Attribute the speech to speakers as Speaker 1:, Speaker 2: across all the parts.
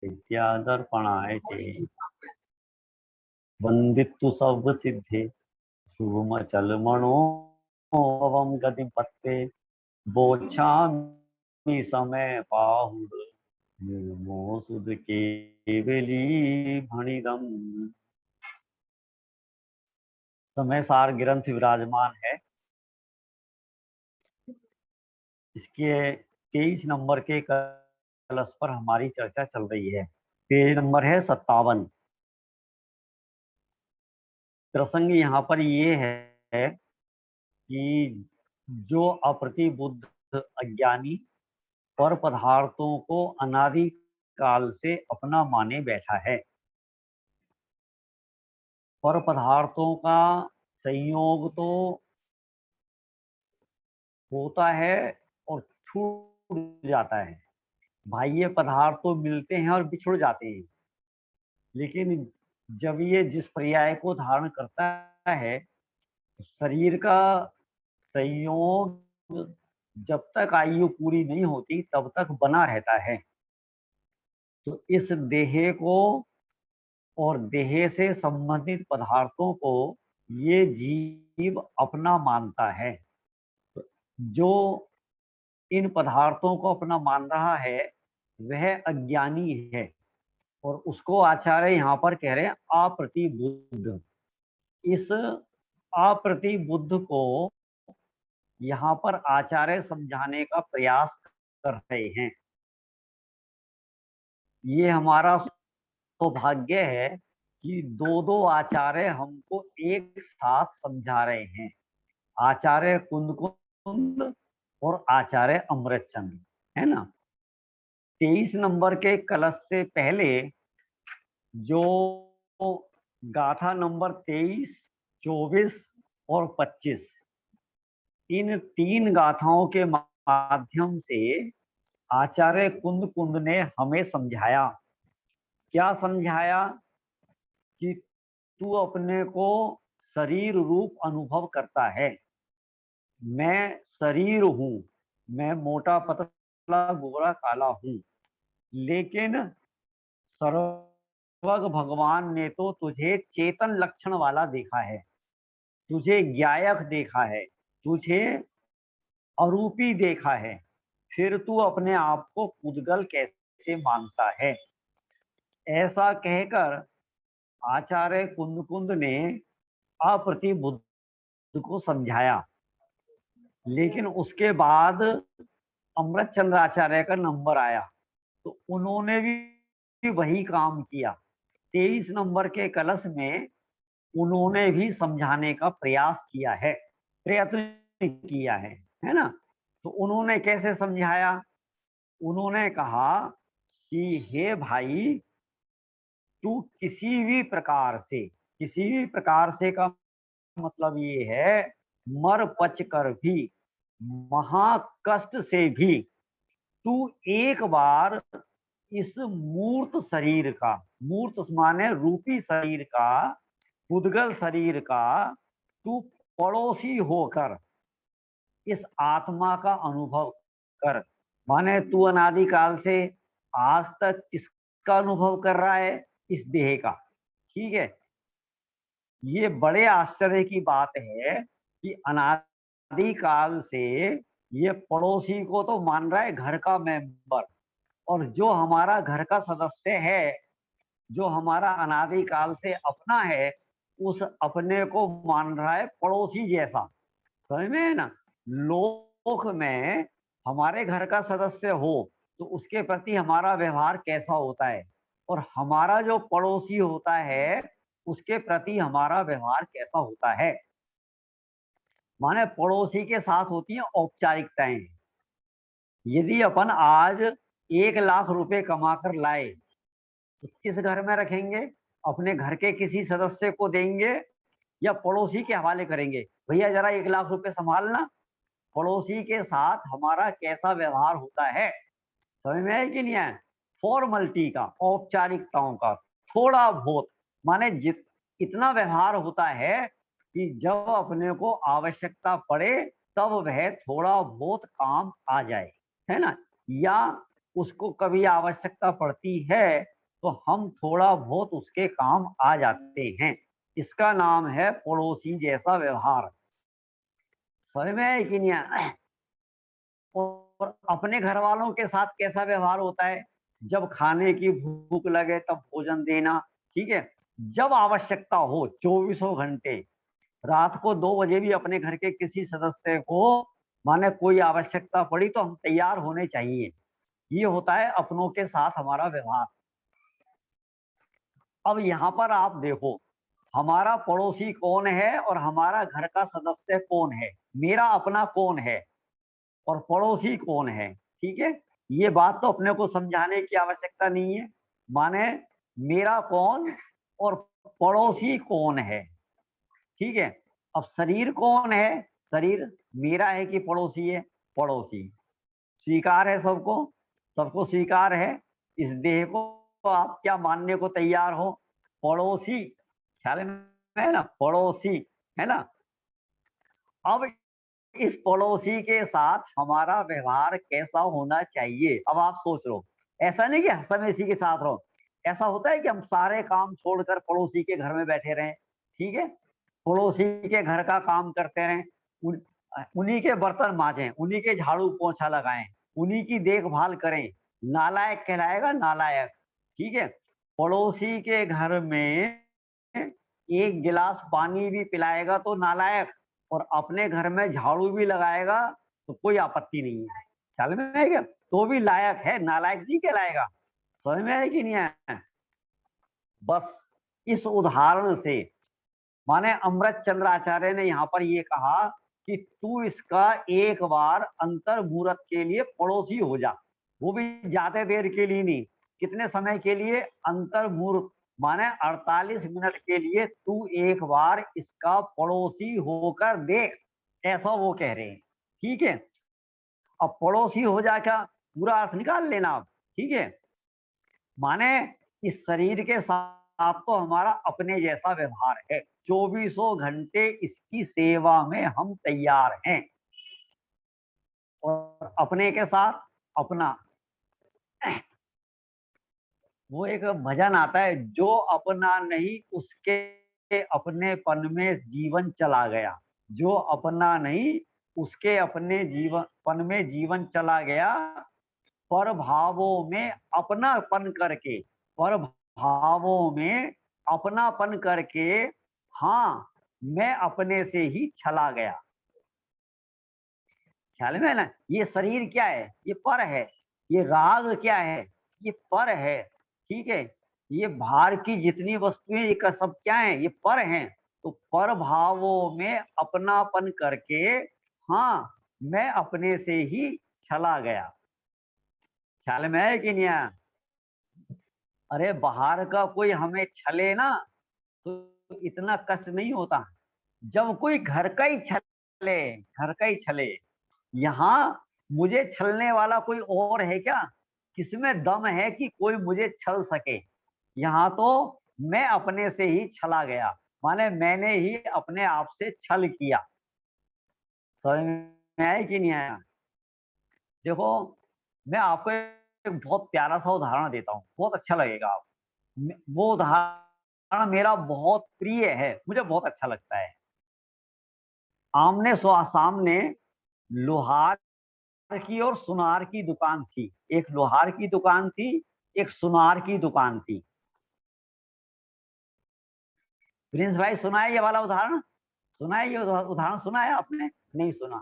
Speaker 1: विद्या दर्पणाय ते वंदितु सब सिद्धे शुभम चल मनोभवम गति पत्ते बोछामि समय पाहुर निर्मो सुध केवली भणिदम। समय सार ग्रंथ विराजमान है। इसके 23 नंबर के कलश पर हमारी चर्चा चल रही है। पेज नंबर है 57। प्रसंग यहाँ पर ये है कि जो अप्रतिबुद्ध अज्ञानी पर पदार्थों को अनादि काल से अपना माने बैठा है, पर पदार्थों का संयोग तो होता है और छूट जाता है। बाह्य पदार्थ तो मिलते हैं और बिछुड़ जाते हैं, लेकिन जब ये जिस पर्याय को धारण करता है, शरीर का संयोग जब तक आयु पूरी नहीं होती तब तक बना रहता है। तो इस देह को और देह से संबंधित पदार्थों को ये जीव अपना मानता है। जो इन पदार्थों को अपना मान रहा है वह अज्ञानी है, और उसको आचार्य यहाँ पर कह रहे हैं अप्रतिबुद्ध। इस अप्रतिबुद्ध को यहाँ पर आचार्य समझाने का प्रयास कर रहे हैं। ये हमारा सौभाग्य है कि दो दो आचार्य हमको एक साथ समझा रहे हैं, आचार्य कुंद और आचार्य अमृतचंद, है ना। 23 नंबर के कलश से पहले जो गाथा नंबर 23, 24 और 25, इन 3 गाथाओं के माध्यम से आचार्य कुंद ने हमें समझाया। क्या समझाया? कि तू अपने को शरीर रूप अनुभव करता है। मैं शरीर हूं, मैं मोटा पतला गोरा काला हूं, लेकिन सर्वग भगवान ने तो तुझे चेतन लक्षण वाला देखा है, तुझे ज्ञायक देखा है, तुझे अरूपी देखा है, फिर तू अपने आप को पुद्गल कैसे मानता है? ऐसा कहकर आचार्य कुंद ने अप्रतिबुद्ध को समझाया। लेकिन उसके बाद अमृतचंद्र आचार्य का नंबर आया तो उन्होंने भी वही काम किया। 23 नंबर के कलश में उन्होंने भी समझाने का प्रयास किया है, प्रयत्न किया है ना। तो उन्होंने कैसे समझाया? उन्होंने कहा कि हे भाई, तू किसी भी प्रकार से का मतलब ये है मर पच कर भी, महाकष्ट से भी तू एक बार इस मूर्त शरीर का, मूर्त माने रूपी शरीर का, पुद्गल शरीर का तू पड़ोसी होकर इस आत्मा का अनुभव कर। माने तू अनादिकाल से आज तक किसका अनुभव कर रहा है? इस देह का। ठीक है, ये बड़े आश्चर्य की बात है कि अनादिकाल से ये पड़ोसी को तो मान रहा है घर का मेंबर, और जो हमारा घर का सदस्य है, जो हमारा अनादिकाल से अपना है, उस अपने को मान रहा है पड़ोसी जैसा। समझ में है ना। लोक में हमारे घर का सदस्य हो तो उसके प्रति हमारा व्यवहार कैसा होता है, और हमारा जो पड़ोसी होता है उसके प्रति हमारा व्यवहार कैसा होता है। माने पड़ोसी के साथ होती है औपचारिकताएं। यदि अपन आज 1 लाख रुपए कमा कर लाए तो किस घर में रखेंगे? अपने घर के किसी सदस्य को देंगे या पड़ोसी के हवाले करेंगे? भैया जरा 1 लाख रुपए संभालना। पड़ोसी के साथ हमारा कैसा व्यवहार होता है, समझ में है कि नहीं है? फॉर्मलिटी का, औपचारिकताओं का थोड़ा बहुत, माने इतना व्यवहार होता है कि जब अपने को आवश्यकता पड़े तब वह थोड़ा बहुत काम आ जाए, है ना। या उसको कभी आवश्यकता पड़ती है तो हम थोड़ा बहुत उसके काम आ जाते हैं। इसका नाम है पड़ोसी जैसा व्यवहार। समझ में है कि नहीं आया? और अपने घर वालों के साथ कैसा व्यवहार होता है? जब खाने की भूख लगे तब भोजन देना, ठीक है। जब आवश्यकता हो 24 घंटे, रात को 2 बजे भी अपने घर के किसी सदस्य को माने कोई आवश्यकता पड़ी तो हम तैयार होने चाहिए। ये होता है अपनों के साथ हमारा व्यवहार। अब यहाँ पर आप देखो, हमारा पड़ोसी कौन है और हमारा घर का सदस्य कौन है, मेरा अपना कौन है और पड़ोसी कौन है, ठीक है। ये बात तो अपने को समझाने की आवश्यकता नहीं है। माने मेरा कौन और पड़ोसी कौन है, ठीक है। अब शरीर कौन है? शरीर मेरा है कि पड़ोसी है? पड़ोसी। स्वीकार है सबको? सबको स्वीकार है। इस देह को आप क्या मानने को तैयार हो? पड़ोसी। ख्याल में है ना, पड़ोसी, है ना। अब इस पड़ोसी के साथ हमारा व्यवहार कैसा होना चाहिए? अब आप सोच लो। ऐसा नहीं कि हमें इसी के साथ रहो। ऐसा होता है कि हम सारे काम छोड़कर पड़ोसी के घर में बैठे रहें, ठीक है। पड़ोसी के घर का काम करते रहें, उन्हीं के बर्तन मांजें, उन्हीं के झाड़ू पोछा लगाएं, उन्हीं की देखभाल करें। नालायक कहलाएगा, नालायक, ठीक है। पड़ोसी के घर में एक गिलास पानी भी पिलाएगा तो नालायक, और अपने घर में झाड़ू भी लगाएगा तो कोई आपत्ति नहीं है। ख्याल में है क्या? तो भी लायक है, नालायक नहीं कहलाएगा। समझ में है कि नहीं है? बस इस उदाहरण से माने अमृत चंद्र आचार्य ने यहाँ पर ये कहा कि तू इसका एक बार अंतर्मुहूर्त के लिए पड़ोसी हो जा। वो भी ज्यादा देर के लिए नहीं, कितने समय के लिए? अंतर्मुहूर्त माने 48 मिनट के लिए तू एक बार इसका पड़ोसी होकर देख, ऐसा वो कह रहे हैं, ठीक है। अब पड़ोसी हो जा क्या पूरा अर्थ निकाल लेना आप, ठीक है। माने इस शरीर के साथ तो हमारा अपने जैसा व्यवहार है, 24 घंटे इसकी सेवा में हम तैयार हैं। और अपने के साथ अपना, वो एक भजन आता है, जो अपना नहीं उसके अपनेपन में जीवन चला गया। जो अपना नहीं उसके अपने जीवनपन में जीवन चला गया। पर भावों में अपनापन करके, पर भावों में अपनापन करके, हाँ मैं अपने से ही चला गया। ख्याल में है ना? ये शरीर क्या है? ये पर है। ये राग क्या है? ये पर है, ठीक है। ये भार की जितनी वस्तुएं ये सब क्या है? ये पर हैं। तो पर भावों में अपनापन करके, हाँ मैं अपने से ही चला गया। ख्याल में है कि नहीं आया? अरे बाहर का कोई हमें छले ना तो इतना कष्ट नहीं होता। जब कोई घर का ही छले, घर का ही छले, यहाँ मुझे छलने वाला कोई और है क्या? किसमें दम है कि कोई मुझे छल सके? यहाँ तो मैं अपने से ही छला गया, माने मैंने ही अपने आप से छल किया। समझ में आया कि नहीं आया? देखो मैं आपको एक बहुत प्यारा सा उदाहरण देता हूँ, बहुत अच्छा लगेगा आप। वो उदाहरण मेरा बहुत प्रिय है, मुझे बहुत अच्छा लगता है। आमने सामने लोहार की और सुनार की दुकान थी। एक लोहार की दुकान थी, एक सुनार की दुकान थी। प्रिंस भाई सुना है ये वाला उदाहरण? सुना है ये उदाहरण? सुना है आपने? नहीं सुना,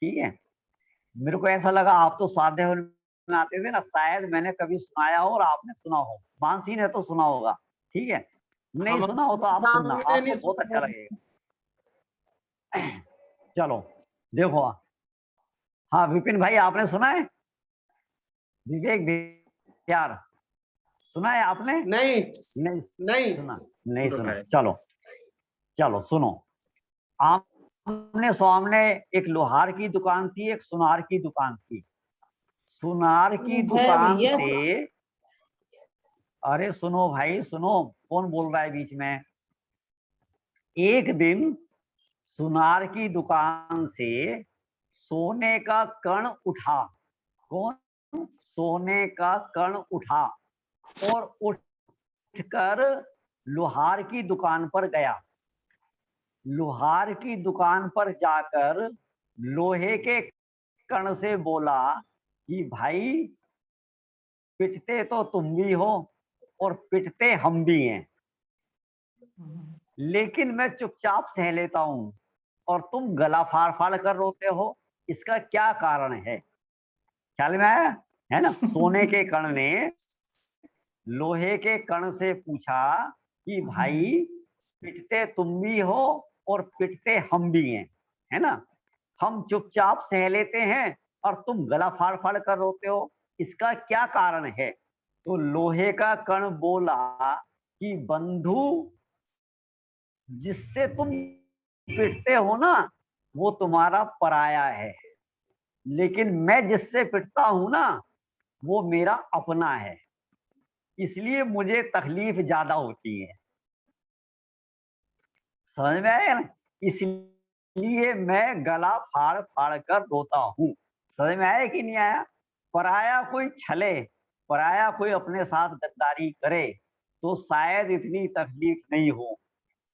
Speaker 1: ठीक है। मेरे को ऐसा लगा आप तो साध्य में आते थे ना, शायद मैंने कभी सुनाया हो और आपने सुना हो। मानसी ने तो सुना होगा, ठीक है। नहीं सुना हो तो आप सुनना,
Speaker 2: हमने नहीं
Speaker 1: आपको बहुत अच्छा
Speaker 2: सुना।
Speaker 1: लगेगा। चलो देखो, हाँ विपिन भाई आपने सुना है? विवेक यार सुना है आपने?
Speaker 2: नहीं
Speaker 1: नहीं
Speaker 2: नहीं
Speaker 1: सुना? नहीं
Speaker 2: तो
Speaker 1: सुना,
Speaker 2: भाई
Speaker 1: चलो चलो सुनो। आमने सामने एक लोहार की दुकान थी, एक सुनार की दुकान थी। सुनार की
Speaker 2: है
Speaker 1: दुकान
Speaker 2: भैया
Speaker 1: से, अरे सुनो भाई सुनो, कौन बोल रहा है बीच में? एक दिन सुनार की दुकान से सोने का कण उठा। कौन? सोने का कण उठा, और कर लोहार की दुकान पर गया। लोहार की दुकान पर जाकर लोहे के कण से बोला कि भाई पिटते तो तुम भी हो और पिटते हम भी हैं, लेकिन मैं चुपचाप सह लेता हूं और तुम गला फाड़ फाड़ कर रोते हो, इसका क्या कारण है? ख्याल में आया? है ना? सोने के कण ने लोहे के कण से पूछा कि भाई पिटते तुम भी हो और पिटते हम भी हैं, है ना? हम चुपचाप सह लेते हैं और तुम गला फाड़ फाड़ कर रोते हो, इसका क्या कारण है? तो लोहे का कण बोला कि बंधु, जिससे तुम पिटते हो ना वो तुम्हारा पराया है, लेकिन मैं जिससे पिटता हूं ना वो मेरा अपना है, इसलिए मुझे तकलीफ ज्यादा होती है। समझ में आया ना? इसलिए मैं गला फाड़ फाड़ कर रोता हूं। समझ में आया कि नहीं आया? पराया कोई छले, पराया कोई अपने साथ गद्दारी करे तो शायद इतनी तकलीफ नहीं हो,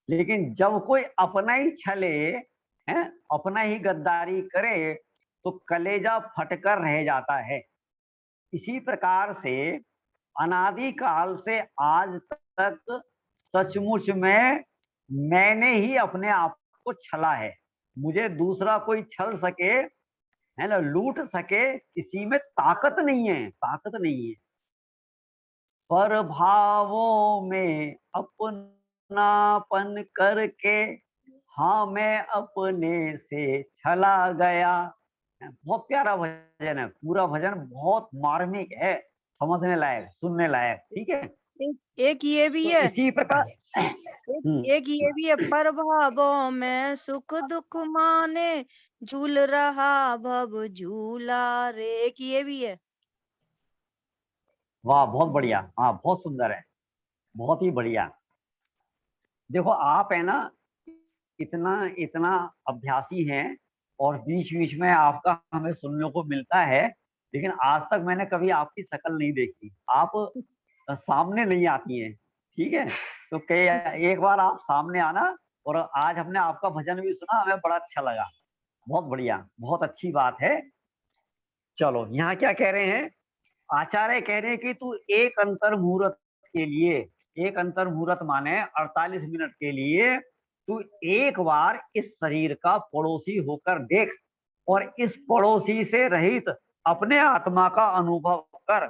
Speaker 1: लेकिन जब कोई अपना ही छले है, अपना ही गद्दारी करे तो कलेजा फटकर रह जाता है। इसी प्रकार से अनादि काल से आज तक सचमुच में मैंने ही अपने आप को छला है। मुझे दूसरा कोई छल सके, है ना, लूट सके, इसी में ताकत नहीं है, ताकत नहीं है। पर भावों में अपनापन करके हाँ मैं अपने से छला गया। बहुत प्यारा भजन है, पूरा भजन बहुत मार्मिक है, समझने लायक, सुनने लायक। ठीक है,
Speaker 2: एक ये भी
Speaker 1: तो
Speaker 2: है,
Speaker 1: इसी प्रकार
Speaker 2: एक ये भी है, पर भावों में सुख दुख माने, झूल रहा भव झूला रे। एक ये भी है।
Speaker 1: वाह बहुत बढ़िया, हाँ बहुत सुंदर है, बहुत ही बढ़िया। देखो आप है ना इतना इतना अभ्यासी हैं और बीच बीच में आपका हमें सुनने को मिलता है, लेकिन आज तक मैंने कभी आपकी शक्ल नहीं देखी, आप सामने नहीं आती हैं। ठीक है, तो एक बार आप सामने आना, और आज हमने आपका भजन भी सुना, हमें बड़ा अच्छा लगा। बहुत बढ़िया, बहुत अच्छी बात है। चलो यहाँ क्या कह रहे हैं? आचार्य कह रहे हैं कि तू एक अंतर मुहूर्त के लिए, एक अंतर मुहूर्त माने 48 मिनट के लिए तू एक बार इस शरीर का पड़ोसी होकर देख और इस पड़ोसी से रहित अपने आत्मा का अनुभव कर,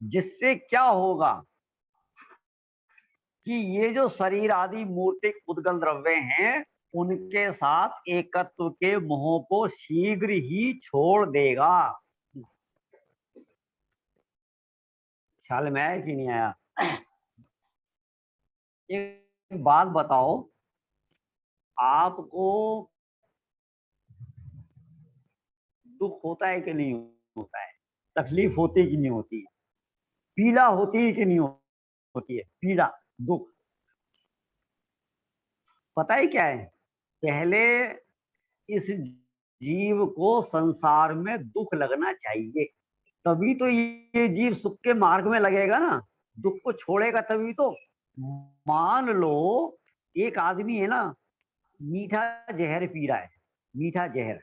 Speaker 1: जिससे क्या होगा कि ये जो शरीर आदि मूर्तिक उद्गल द्रव्य हैं उनके साथ एकत्व के मोह को शीघ्र ही छोड़ देगा। ख्याल में आया कि नहीं आया? एक बात बताओ, आपको दुख होता है कि नहीं होता है? तकलीफ होती है कि नहीं होती है? पीड़ा होती है कि नहीं होती है? पीड़ा, दुख, पता है क्या है? पहले इस जीव को संसार में दुख लगना चाहिए, तभी तो ये जीव सुख के मार्ग में लगेगा ना, दुख को छोड़ेगा तभी तो। मान लो एक आदमी है ना, मीठा जहर पी रहा है, मीठा जहर,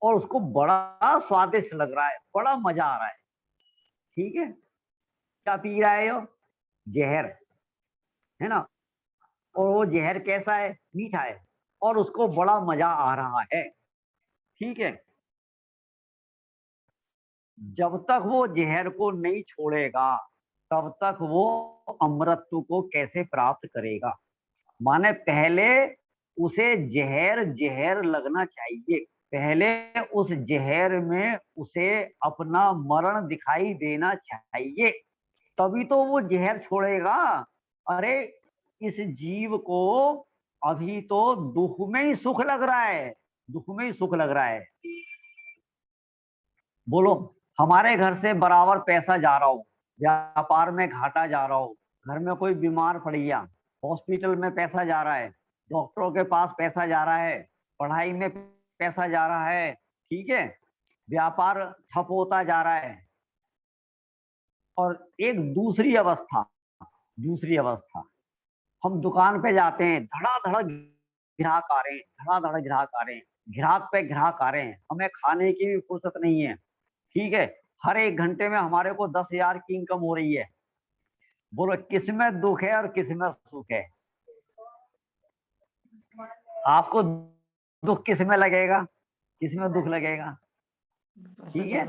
Speaker 1: और उसको बड़ा स्वादिष्ट लग रहा है, बड़ा मजा आ रहा है। ठीक है, क्या पी रहा है? वो जहर, है ना, और वो जहर कैसा है? मीठा है, और उसको बड़ा मजा आ रहा है। ठीक है, जब तक वो जहर को नहीं छोड़ेगा तब तक वो अमृतत्व को कैसे प्राप्त करेगा? माने पहले उसे जहर जहर लगना चाहिए, पहले उस जहर में उसे अपना मरण दिखाई देना चाहिए, तभी तो वो जहर छोड़ेगा। अरे इस जीव को अभी तो दुख में ही सुख लग रहा है, दुख में ही सुख लग रहा है। बोलो, हमारे घर से बराबर पैसा जा रहा हो, व्यापार में घाटा जा रहा हो, घर में कोई बीमार पड़ गया, हॉस्पिटल में पैसा जा रहा है, डॉक्टरों के पास पैसा जा रहा है, पढ़ाई में पैसा जा रहा है, ठीक है, व्यापार ठप होता जा रहा है। और एक दूसरी अवस्था, दूसरी अवस्था, हम दुकान पे जाते हैं, धड़ाधड़ ग्राहक आ रहे हैं, धड़ाधड़ ग्राहक आ रहे हैं, ग्राहक पे ग्राहक आ रहे हैं, हमें खाने की भी फुर्सत नहीं है, ठीक है। हर 1 घंटे में हमारे को 10,000 की इनकम हो रही है। बोलो किसमें दुख है और किसमें सुख है? आपको दुख किसमें लगेगा? किसमें दुख लगेगा? ठीक है,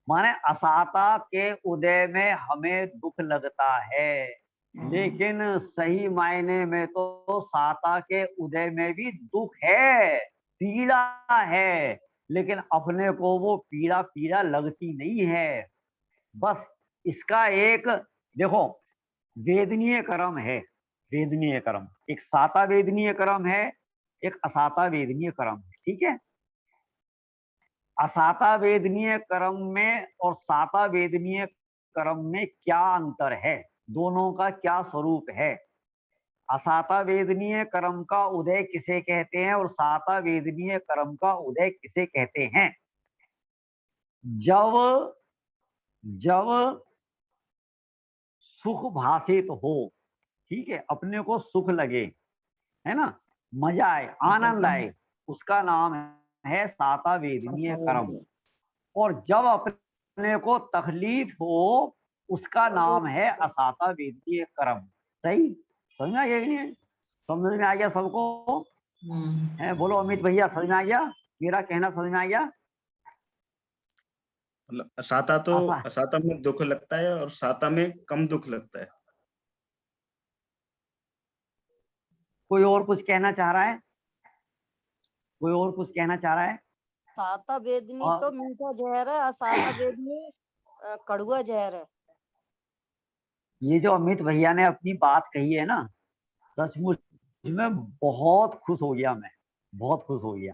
Speaker 1: माने असाता के उदय में हमें दुख लगता है, लेकिन सही मायने में तो साता के उदय में भी दुख है, पीड़ा है, लेकिन अपने को वो पीड़ा पीड़ा लगती नहीं है। बस इसका एक देखो, वेदनीय कर्म है, वेदनीय कर्म, एक साता वेदनीय कर्म है, एक असाता वेदनीय कर्म है, ठीक है। असाता वेदनीय कर्म में और साता वेदनीय कर्म में क्या अंतर है, दोनों का क्या स्वरूप है? असाता वेदनीय कर्म का उदय किसे कहते हैं और साता वेदनीय कर्म का उदय किसे कहते हैं? जब जब सुख भाषित हो, ठीक है, अपने को सुख लगे, है ना, मजा आए, आनंद आए, उसका नाम है साता वेदनीय कर्म। और जब अपने को तकलीफ हो, उसका नाम है असाता वेदनीय कर्म। सही समझ में आ गया कि नहीं? समझ में आ गया सबको? है, बोलो अमित भैया, समझ में आ गया? मेरा कहना समझ में आ गया?
Speaker 3: मतलब असाता तो
Speaker 1: आसा
Speaker 3: असाता में दुख लगता है और साता में कम दुख लगता है।
Speaker 1: कोई और कुछ कहना चाह रहा है? कोई और कुछ कहना चाह रहा है?
Speaker 2: साता वेदनी
Speaker 1: और
Speaker 2: तो मीठा जहर है, असाता वेदनी कड़ुआ जहर है।
Speaker 1: ये जो अमित भैया ने अपनी बात कही है ना, सचमुच में बहुत खुश हो गया मैं, बहुत खुश हो गया।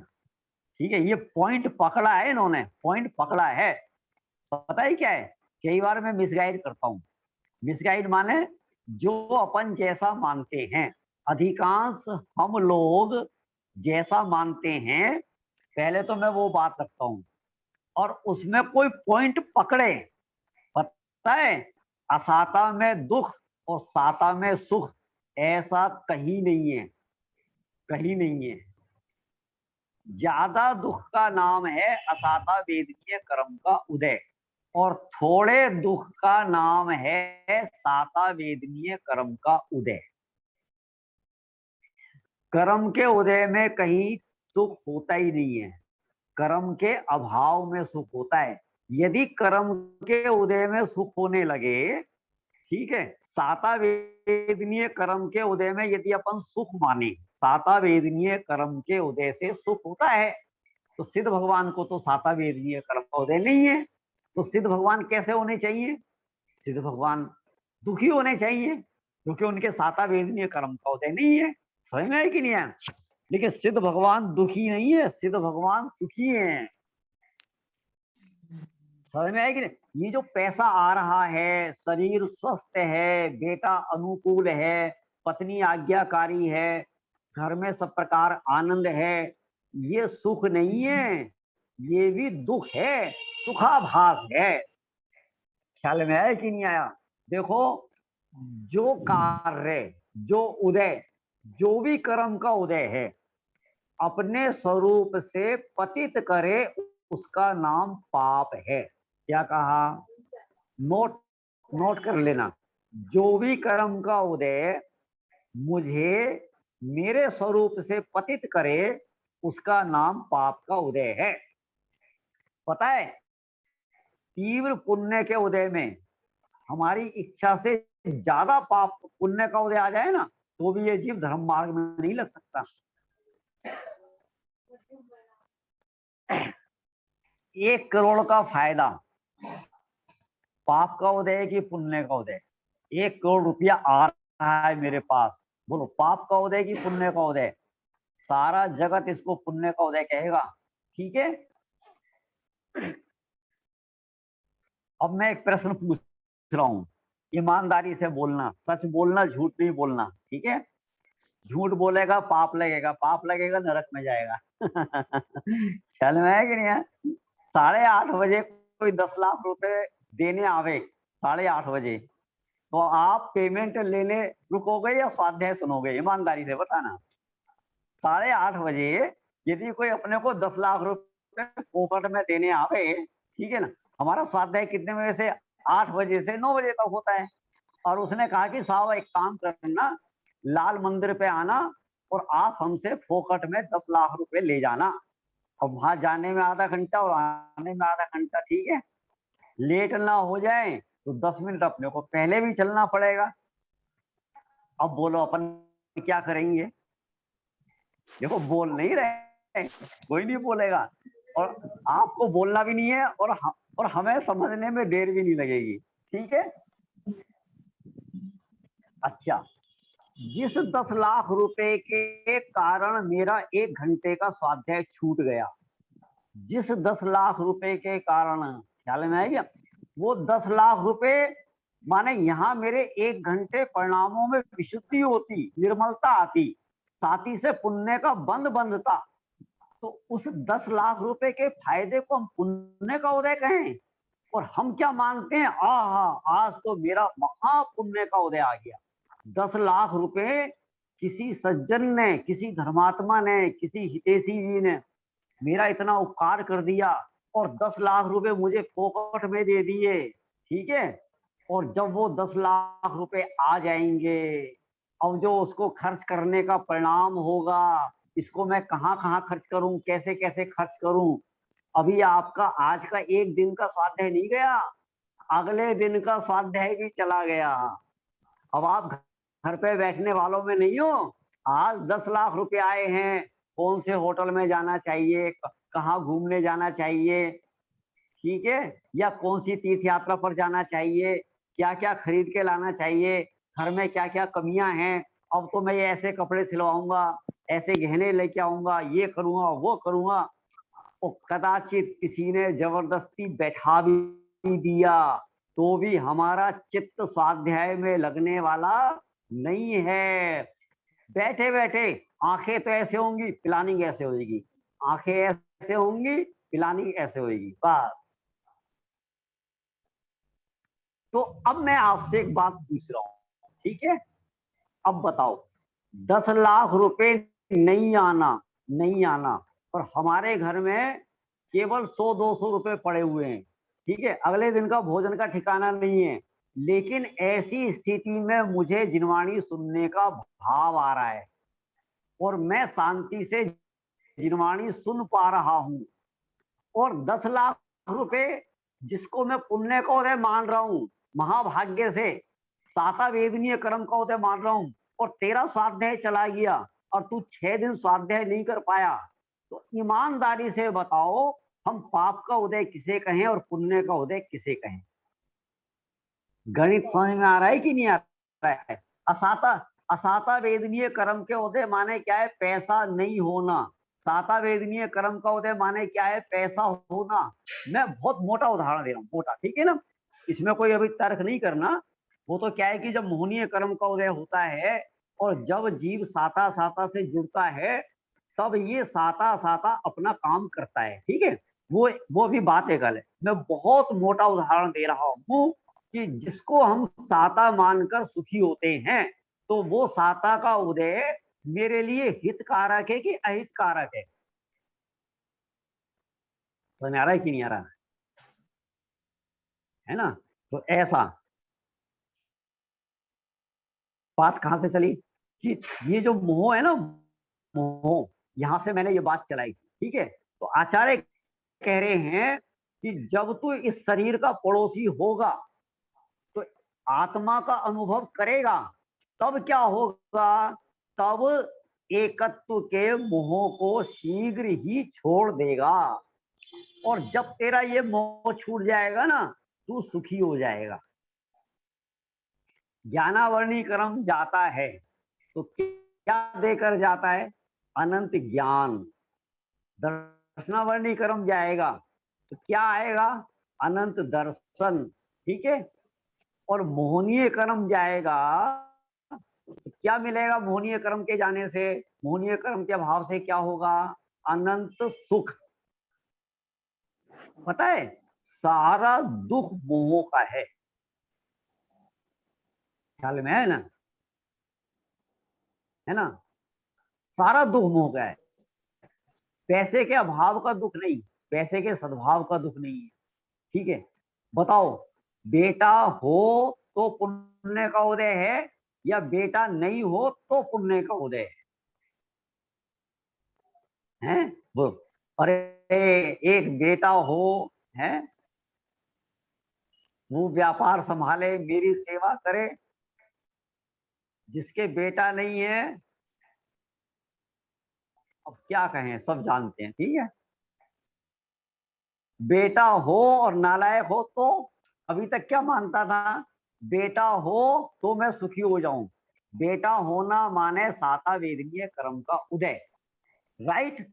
Speaker 1: ठीक है, ये पॉइंट पकड़ा है इन्होंने, पॉइंट पकड़ा है। पता है क्या है, कई बार मैं मिसगाइड करता हूँ। मिसगाइड माने जो अपन जैसा मानते हैं, अधिकांश हम लोग जैसा मानते हैं, पहले तो मैं वो बात रखता हूँ और उसमें कोई पॉइंट पकड़े। पता है, असाता में दुख और साता में सुख, ऐसा कहीं नहीं है, कहीं नहीं है। ज्यादा दुख का नाम है असाता वेदनीय कर्म का उदय, और थोड़े दुख का नाम है साता वेदनीय कर्म का उदय। कर्म के उदय में कहीं सुख होता ही नहीं है, कर्म के अभाव में सुख होता है। यदि कर्म के उदय में सुख होने लगे, ठीक है, साता वेदनीय कर्म के उदय में यदि अपन सुख माने, साता वेदनीय कर्म के उदय से सुख होता है, तो सिद्ध भगवान को तो साता वेदनीय कर्म का उदय नहीं है। तो सिद्ध भगवान कैसे होने चाहिए? सिद्ध भगवान दुखी होने चाहिए, क्योंकि उनके साता वेदनीय कर्म का उदय नहीं है। समझ में है कि नहीं है? लेकिन सिद्ध भगवान दुखी नहीं है, सिद्ध भगवान सुखी है। समझ में है कि नहीं? ये जो पैसा आ रहा है, शरीर स्वस्थ है, बेटा अनुकूल है, पत्नी आज्ञाकारी है, घर में सब प्रकार आनंद है, ये सुख नहीं है, ये भी दुख है, सुखाभास है। ख्याल में है कि नहीं आया? देखो, जो कार्य, जो उदय, जो भी कर्म का उदय है, अपने स्वरूप से पतित करे, उसका नाम पाप है। क्या कहा? नोट नोट कर लेना। जो भी कर्म का उदय मुझे मेरे स्वरूप से पतित करे, उसका नाम पाप का उदय है। पता है, तीव्र पुण्य के उदय में हमारी इच्छा से ज्यादा पाप पुण्य का उदय आ जाए ना, तो भी ये जीव धर्म मार्ग में नहीं लग सकता। 1 करोड़ का फायदा पाप का उदय कि पुण्य का उदय? 1 करोड़ रुपया आ रहा है मेरे पास, बोलो पाप का उदय कि पुण्य का उदय? सारा जगत इसको पुण्य का उदय कहेगा, ठीक है। अब मैं एक प्रश्न पूछ रहा हूं, ईमानदारी से बोलना, सच बोलना, झूठ नहीं बोलना, ठीक है। झूठ बोलेगा पाप लगेगा, पाप लगेगा नरक में जाएगा। ख्याल में है कि नहीं है? 8:30 बजे कोई 10 लाख रुपए देने आवे, 8:30 बजे, तो आप पेमेंट लेने रुकोगे या स्वाध्याय सुनोगे? ईमानदारी से बताना। 8:30 बजे यदि कोई अपने को 10 लाख रुपए फोकट में देने आवे, ठीक है ना, हमारा स्वाध्याय कितने बजे से? 8 बजे से 9 बजे तक होता है। और उसने कहा कि साहब एक काम करना, लाल मंदिर पे आना और आप हमसे फोकट में 10 लाख रुपए ले जाना। अब वहां जाने में आधा घंटा और आने में आधा घंटा, ठीक है, लेट ना हो जाए तो 10 मिनट अपने को पहले भी चलना पड़ेगा। अब बोलो अपन क्या करेंगे? देखो बोल नहीं रहे, कोई नहीं बोलेगा और आपको बोलना भी नहीं है और हमें समझने में देर भी नहीं लगेगी, ठीक है। अच्छा, जिस 10 लाख रुपए के कारण मेरा 1 घंटे का स्वाध्याय छूट गया, जिस 10 लाख रुपए के कारण, ख्याल में आएगा, वो 10 लाख रुपए माने यहाँ मेरे 1 घंटे परिणामों में विशुद्धि होती, निर्मलता आती, साथ ही से पुण्य का बंध बंधता। तो उस 10 लाख रुपए के फायदे को हम पुण्य का उदय कहें, और हम क्या मानते हैं, आहा आज तो मेरा महापुण्य का उदय आ गया। 10 लाख रुपए किसी सज्जन ने, किसी धर्मात्मा ने, किसी हितैषी जी ने मेरा इतना उपकार कर दिया और 10 लाख रुपए मुझे फोकट में दे दिए, ठीक है। और जब वो 10 लाख रुपए आ जाएंगे, अब जो उसको खर्च करने का परिणाम होगा, इसको मैं कहाँ कहाँ खर्च करूं, कैसे कैसे खर्च करूं। अभी आपका आज का 1 दिन का स्वाध्याय नहीं गया, अगले दिन का स्वाध्याय भी चला गया। अब आप घर पे बैठने वालों में नहीं हो। आज 10 लाख रुपए आए हैं, कौन से होटल में जाना चाहिए, कहाँ घूमने जाना चाहिए, ठीक है, या कौन सी तीर्थ यात्रा पर जाना चाहिए, क्या क्या खरीद के लाना चाहिए, घर में क्या क्या कमियां हैं, अब तो मैं ऐसे कपड़े सिलवाऊंगा, ऐसे गहने लेके आऊंगा, ये करूंगा वो करूंगा। और कदाचित किसी ने जबरदस्ती बैठा भी दिया तो भी हमारा चित्त स्वाध्याय में लगने वाला नहीं है। बैठे बैठे आंखें तो ऐसे होंगी, प्लानिंग ऐसे होगी, आंखें ऐसे होंगी, प्लानिंग ऐसे होगी, बस। तो अब मैं आपसे एक बात पूछ रहा हूं, ठीक है, अब बताओ, 10 लाख रुपए नहीं आना और हमारे घर में केवल 100-200 रुपए पड़े हुए हैं, ठीक है, अगले दिन का भोजन का ठिकाना नहीं है, लेकिन ऐसी स्थिति में मुझे जिनवाणी सुनने का भाव आ रहा है और मैं शांति से जिनवाणी सुन पा रहा हूं। और 10 लाख रुपए जिसको मैं पुण्य का उदय मान रहा हूं, महाभाग्य से साता वेदनीय कर्म का उदय मान रहा हूं, और तेरा स्वाध्याय चला गया और तू 6 दिन स्वाध्याय नहीं कर पाया, तो ईमानदारी से बताओ, हम पाप का उदय किसे कहें और पुण्य का उदय किसे कहें? गणित समझ में आ रहा है कि नहीं आ रहा है? असाता असाता वेदनीय कर्म के उदय माने क्या है? पैसा नहीं होना। साता वेदनीय कर्म का उदय माने क्या है? पैसा होना। मैं बहुत मोटा उदाहरण दे रहा हूँ, मोटा, ठीक है ना, इसमें कोई अभी तर्क नहीं करना। वो तो क्या है कि जब मोहनीय कर्म का उदय होता है और जब जीव साता साता से जुड़ता है, तब ये साता साता अपना काम करता है, ठीक है, वो भी बात एक अलग है। मैं बहुत मोटा उदाहरण दे रहा हूँ कि जिसको हम साता मानकर सुखी होते हैं, तो वो साता का उदय मेरे लिए हितकारक है कि अहित कारक समझ में आ रहा है कि नहीं आ रहा है ना? तो ऐसा बात कहां से चली कि ये जो मोह है ना, मोह, यहां से मैंने ये बात चलाई, ठीक है। तो आचार्य कह रहे हैं कि जब तू इस शरीर का पड़ोसी होगा तो आत्मा का अनुभव करेगा, तब क्या होगा? तब एकत्व के मोह को शीघ्र ही छोड़ देगा, और जब तेरा ये मोह छूट जाएगा ना, तू सुखी हो जाएगा। ज्ञानावर्णी क्रम जाता है तो क्या देकर जाता है? अनंत ज्ञान। दर्शनावर्णी क्रम जाएगा तो क्या आएगा? अनंत दर्शन, ठीक है। और मोहनीय कर्म जाएगा तो क्या मिलेगा? मोहनीय कर्म के जाने से, मोहनीय कर्म के भाव से क्या होगा? अनंत सुख। पता है, सारा दुख मोह का है। ख्याल में है ना, है ना। सारा दुख मोह का है, पैसे के अभाव का दुख नहीं, पैसे के सद्भाव का दुख नहीं है। ठीक है, बताओ, बेटा हो तो पुण्य का उदय है या बेटा नहीं हो तो पुण्य का उदय है? वो, अरे एक बेटा हो, है, वो व्यापार संभाले, मेरी सेवा करे। जिसके बेटा नहीं है, अब क्या कहें, सब जानते हैं। ठीक है, बेटा हो और नालायक हो तो अभी तक क्या मानता था, बेटा हो तो मैं सुखी हो जाऊं। बेटा होना माने साता वेदनीय कर्म का उदय, राइट।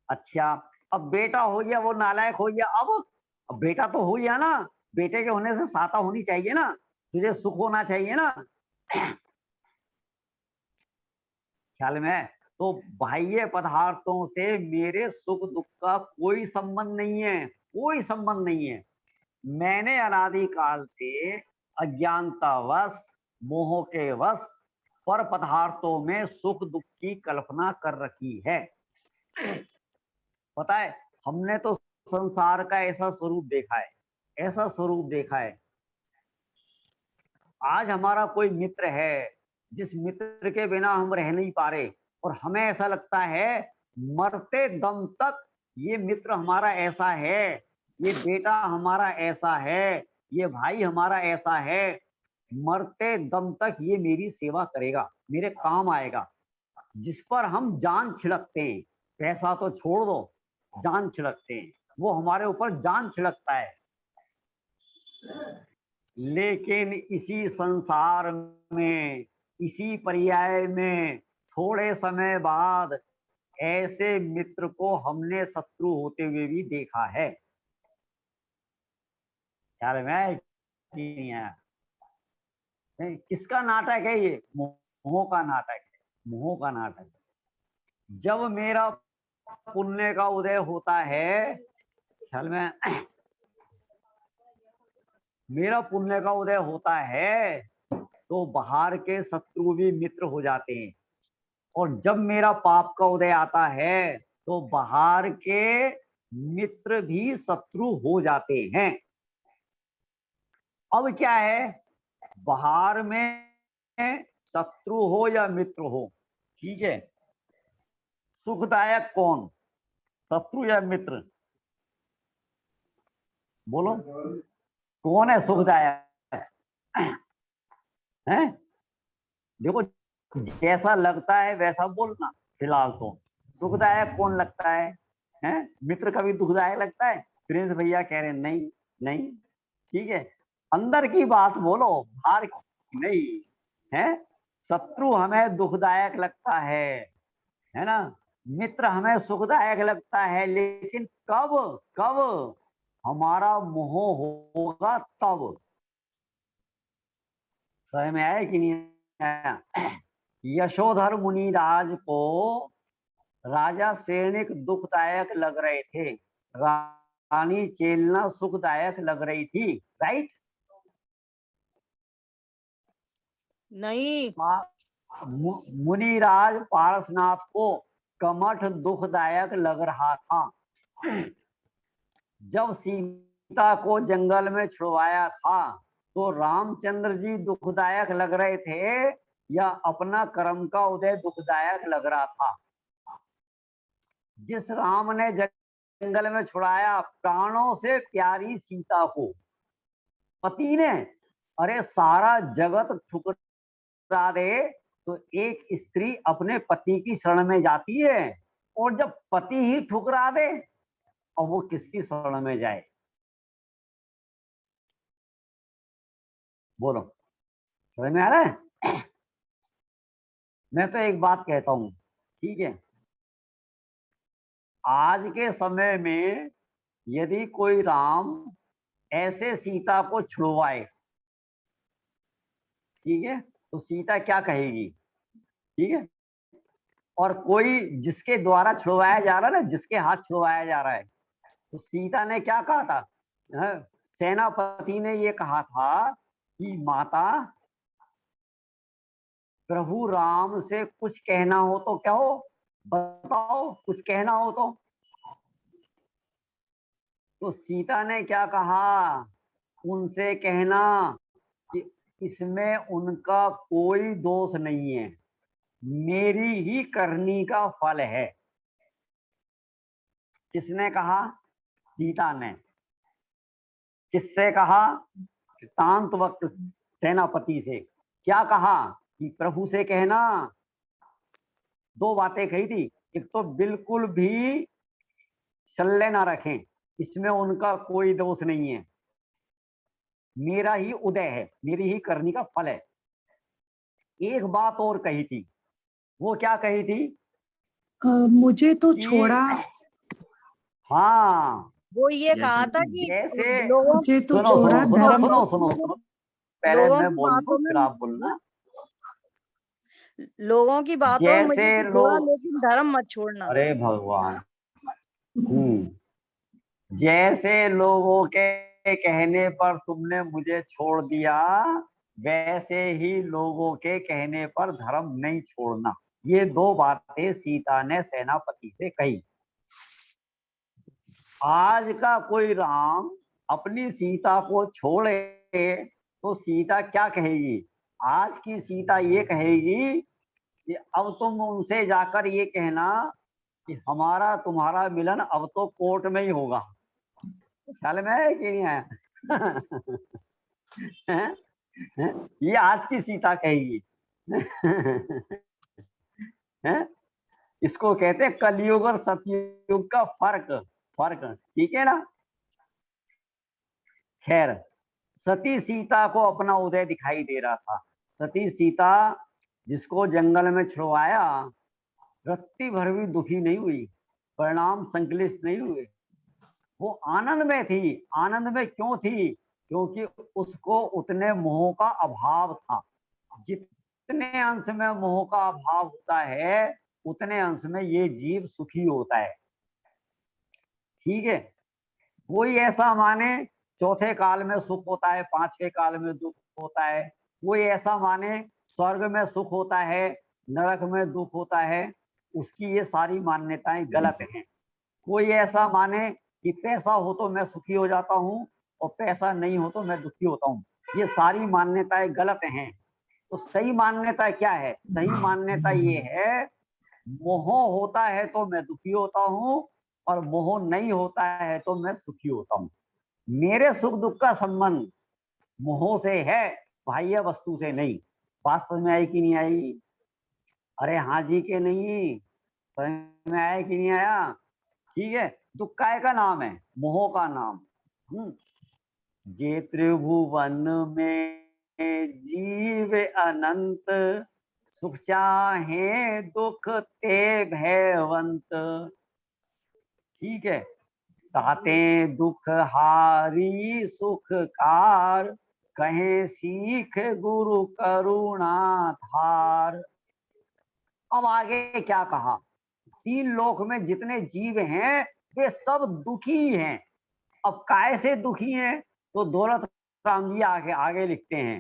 Speaker 1: अच्छा, अब बेटा हो गया, वो नालायक हो गया, अब बेटा तो हो गया ना, बेटे के होने से साता होनी चाहिए ना, तुझे सुख होना चाहिए ना। ख्याल में है? तो बाह्य पदार्थों से मेरे सुख दुख का कोई संबंध नहीं है, कोई संबंध नहीं है। मैंने अनादिकाल से अज्ञानतावश, मोह के वश पर पदार्थों में सुख दुख की कल्पना कर रखी है। पता है, हमने तो संसार का ऐसा स्वरूप देखा है, ऐसा स्वरूप देखा है। आज हमारा कोई मित्र है, जिस मित्र के बिना हम रह नहीं पा रहे, और हमें ऐसा लगता है मरते दम तक ये मित्र हमारा ऐसा है, ये बेटा हमारा ऐसा है, ये भाई हमारा ऐसा है, मरते दम तक ये मेरी सेवा करेगा, मेरे काम आएगा। जिस पर हम जान छिड़कते हैं, पैसा तो छोड़ दो, जान छिड़कते हैं, वो हमारे ऊपर जान छिड़कता है। लेकिन इसी संसार में, इसी पर्याय में थोड़े समय बाद ऐसे मित्र को हमने शत्रु होते हुए भी देखा है। ख्याल में है कि नहीं आया? किसका नाटक है ये? मोह का नाटक है, मोह का नाटक। जब मेरा पुण्य का उदय होता है, ख्याल में, मेरा पुण्य का उदय होता है तो बाहर के शत्रु भी मित्र हो जाते हैं, और जब मेरा पाप का उदय आता है तो बाहर के मित्र भी शत्रु हो जाते हैं। अब क्या है, बाहर में शत्रु हो या मित्र हो, ठीक है, सुखदायक कौन, शत्रु या मित्र? बोलो, कौन है सुखदायक? है, देखो, जैसा लगता है वैसा बोलना। फिलहाल तो सुखदायक कौन लगता है? हैं? मित्र कभी दुखदायक लगता है? प्रिंस भैया कह रहे हैं नहीं, नहीं। ठीक है, अंदर की बात बोलो, बाहर की नहीं। है, शत्रु हमें दुखदायक लगता है ना, मित्र हमें सुखदायक लगता है, लेकिन कब, कब हमारा मोह होगा तब। समझ में आया कि नहीं आया? यशोधर मुनिराज को राजा सेनिक दुखदायक लग रहे थे, रानी चेलना सुखदायक लग रही थी, राइट?
Speaker 2: नहीं,
Speaker 1: मुनिराज पारसनाथ को कमठ दुखदायक लग रहा था। जब सीता को जंगल में छुड़वाया था तो रामचंद्र जी दुखदायक लग रहे थे या अपना कर्म का उदय दुखदायक लग रहा था? जिस राम ने जंगल में छुड़ाया प्राणों से प्यारी सीता को, पति ने, अरे सारा जगत ठुकरा दे तो एक स्त्री अपने पति की शरण में जाती है, और जब पति ही ठुकरा दे और वो किसकी शरण में जाए? बोलो, समझ में आ रहा है? मैं तो एक बात कहता हूं, ठीक है, आज के समय में यदि कोई राम ऐसे सीता को छुड़वाए, ठीक है, तो सीता क्या कहेगी? ठीक है, और कोई जिसके द्वारा छुड़वाया जा रहा है ना, जिसके हाथ छुड़वाया जा रहा है, तो सीता ने क्या कहा था? सेनापति ने ये कहा था कि माता, प्रभु राम से कुछ कहना हो तो क्या हो, बताओ, कुछ कहना हो तो सीता ने क्या कहा, उनसे कहना कि इसमें उनका कोई दोष नहीं है, मेरी ही करनी का फल है। किसने कहा, सीता ने। किससे कहा, शांत वक्त सेनापति से। क्या कहा कि प्रभु से कहना, दो बातें कही थी, एक तो बिल्कुल भी शल्य ना रखें, इसमें उनका कोई दोष नहीं है, मेरा ही उदय है, मेरी ही करनी का फल है। एक बात और कही थी, वो क्या कही थी,
Speaker 4: मुझे तो
Speaker 1: कि
Speaker 4: छोड़ा,
Speaker 1: हाँ,
Speaker 2: वो ये
Speaker 3: जैसे
Speaker 2: कहा था कि
Speaker 1: जैसे
Speaker 2: लोगों
Speaker 4: मुझे तो
Speaker 1: सुनो
Speaker 4: छोड़ा
Speaker 1: सुनो सुनो
Speaker 4: धर्म।
Speaker 1: सुनो सुनो सुनो, पहले
Speaker 2: लोगों
Speaker 1: मैं
Speaker 2: की
Speaker 1: बोल
Speaker 2: बातों
Speaker 1: दूं
Speaker 2: में
Speaker 1: फिर आप बोलना।
Speaker 2: लोगों की बातों में मुझे
Speaker 1: जैसे
Speaker 2: तो छोड़ा,
Speaker 1: लोग,
Speaker 2: लेकिन धर्म मत छोड़ना।
Speaker 1: अरे भगवान, जैसे लोगों के कहने पर तुमने मुझे छोड़ दिया, वैसे ही लोगों के कहने पर धर्म नहीं छोड़ना। ये दो बातें सीता ने सेनापति से कही। आज का कोई राम अपनी सीता को छोड़े तो सीता क्या कहेगी, आज की सीता ये कहेगी कि अब तुम उनसे जाकर ये कहना कि हमारा तुम्हारा मिलन अब तो कोर्ट में ही होगा। ख्याल में है कि नहीं आया? ये आज की सीता कहेगी। इसको कहते हैं कलयुग और सतयुग का फर्क। ठीक है ना। खैर, सती सीता को अपना उदय दिखाई दे रहा था। सती सीता जिसको जंगल में छुड़वाया, रत्ती भर भी दुखी नहीं हुई, परिणाम संकलित नहीं हुए, वो आनंद में थी। आनंद में क्यों थी, क्योंकि उसको उतने मोह का अभाव था। जितने अंश में मोह का अभाव होता है, उतने अंश में ये जीव सुखी होता है। ठीक है। कोई ऐसा माने चौथे काल में सुख होता है, पांचवें काल में दुख होता है। कोई ऐसा माने स्वर्ग में सुख होता है, नरक में दुख होता है। उसकी ये सारी मान्यताएं गलत हैं। कोई ऐसा माने कि पैसा हो तो मैं सुखी हो जाता हूँ और पैसा नहीं हो तो मैं दुखी होता हूँ, ये सारी मान्यताएं गलत हैं। तो सही मान्यता क्या है, सही मान्यता ये है, मोह होता है तो मैं दुखी होता हूँ और मोह नहीं होता है तो मैं सुखी होता हूँ। मेरे सुख दुख का संबंध मोह से है, बाह्य वस्तु से नहीं। बात समझ में आई कि नहीं आई? अरे हाँ जी के नहीं, समझ में आया कि नहीं आया? ठीक है। दुख काय का नाम है, मोह का नाम। जे त्रिभुवन में जीव अनंत, सुख चाहे दुख ते भयवंत। ठीक है। ताते दुख हारी सुख कार, कहे सीख गुरु करुणा धार। अब आगे क्या कहा, तीन लोक में जितने जीव हैं वे सब दुखी हैं। अब काय से दुखी हैं, तो दौलत राम जी आगे आगे लिखते हैं,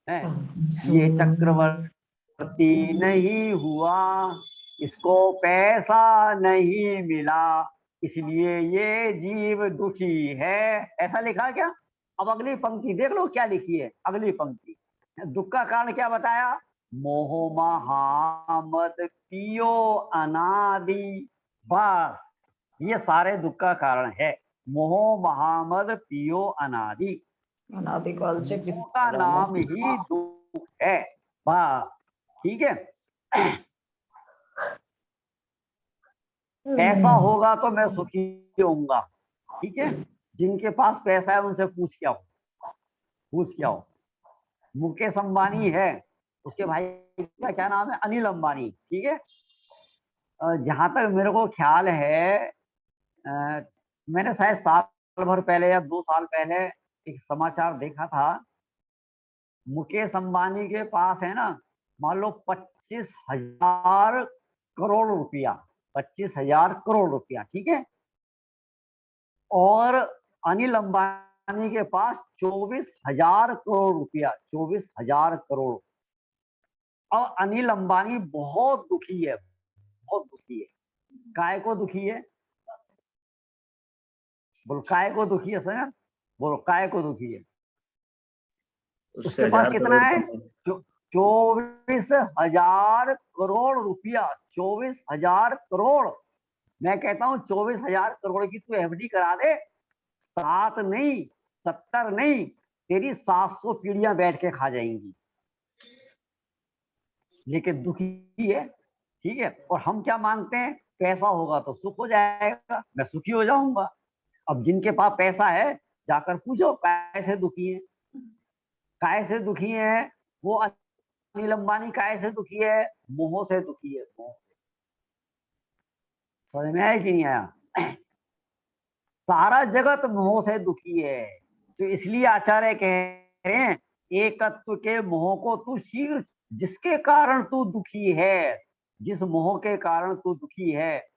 Speaker 1: ये चक्रवर्ती नहीं हुआ, इसको पैसा नहीं मिला, इसलिए ये जीव दुखी है। ऐसा लिखा क्या? अब अगली पंक्ति देख लो क्या लिखी है। अगली पंक्ति, दुख का कारण क्या बताया, मोह महामद पियो अनादि। बस ये सारे दुख का कारण है, मोह महामद पियो अनादि।
Speaker 4: अनादिकाल से
Speaker 1: मोह का नाम ही दुख है। बस ठीक है। पैसा होगा तो मैं सुखी होऊंगा। ठीक है। जिनके पास पैसा है उनसे पूछ के आओ। मुकेश अंबानी है, उसके भाई का क्या नाम है, अनिल अंबानी। ठीक है। जहां तक मेरे को ख्याल है, मैंने शायद साल भर पहले या 2 साल पहले एक समाचार देखा था। मुकेश अंबानी के पास है ना, मान लो 25,000 करोड़ रुपया, 25,000 करोड़ रुपया। ठीक है। और अनिल अंबानी के पास 24,000 करोड़ रुपया, 24,000 करोड़। और अनिल अंबानी बहुत दुखी है, बहुत दुखी है। काय को दुखी है? बोलो काय को दुखी है सर? बोलो काय को दुखी है?
Speaker 3: उससे
Speaker 1: उसके पास
Speaker 3: 1000
Speaker 1: कितना
Speaker 3: करोड़
Speaker 1: है?
Speaker 3: कमाए।
Speaker 1: 24,000 करोड़ रुपया। 24,000 करोड़। मैं कहता हूं 24,000 करोड़ की तू एफडी करा दे, 7 नहीं 70 नहीं, तेरी 700 पीढ़ियां बैठ के खा जाएंगी। लेकिन दुखी है, ठीक है। और हम क्या मांगते हैं? पैसा होगा तो सुख हो जाएगा, मैं सुखी हो जाऊंगा। अब जिनके पास पैसा है जाकर पूछो कैसे दुखी है, कैसे दुखी है। वो अनिल अंबानी कैसे दुखी है? मोह से दुखी है, मोह। समझ में आया कि नहीं आया? सारा जगत मोह से दुखी है। तो इसलिए आचार्य कह रहे हैं एकत्व के मोह को तू शीघ्र, जिसके कारण तू दुखी है, जिस मोह के कारण तू दुखी है,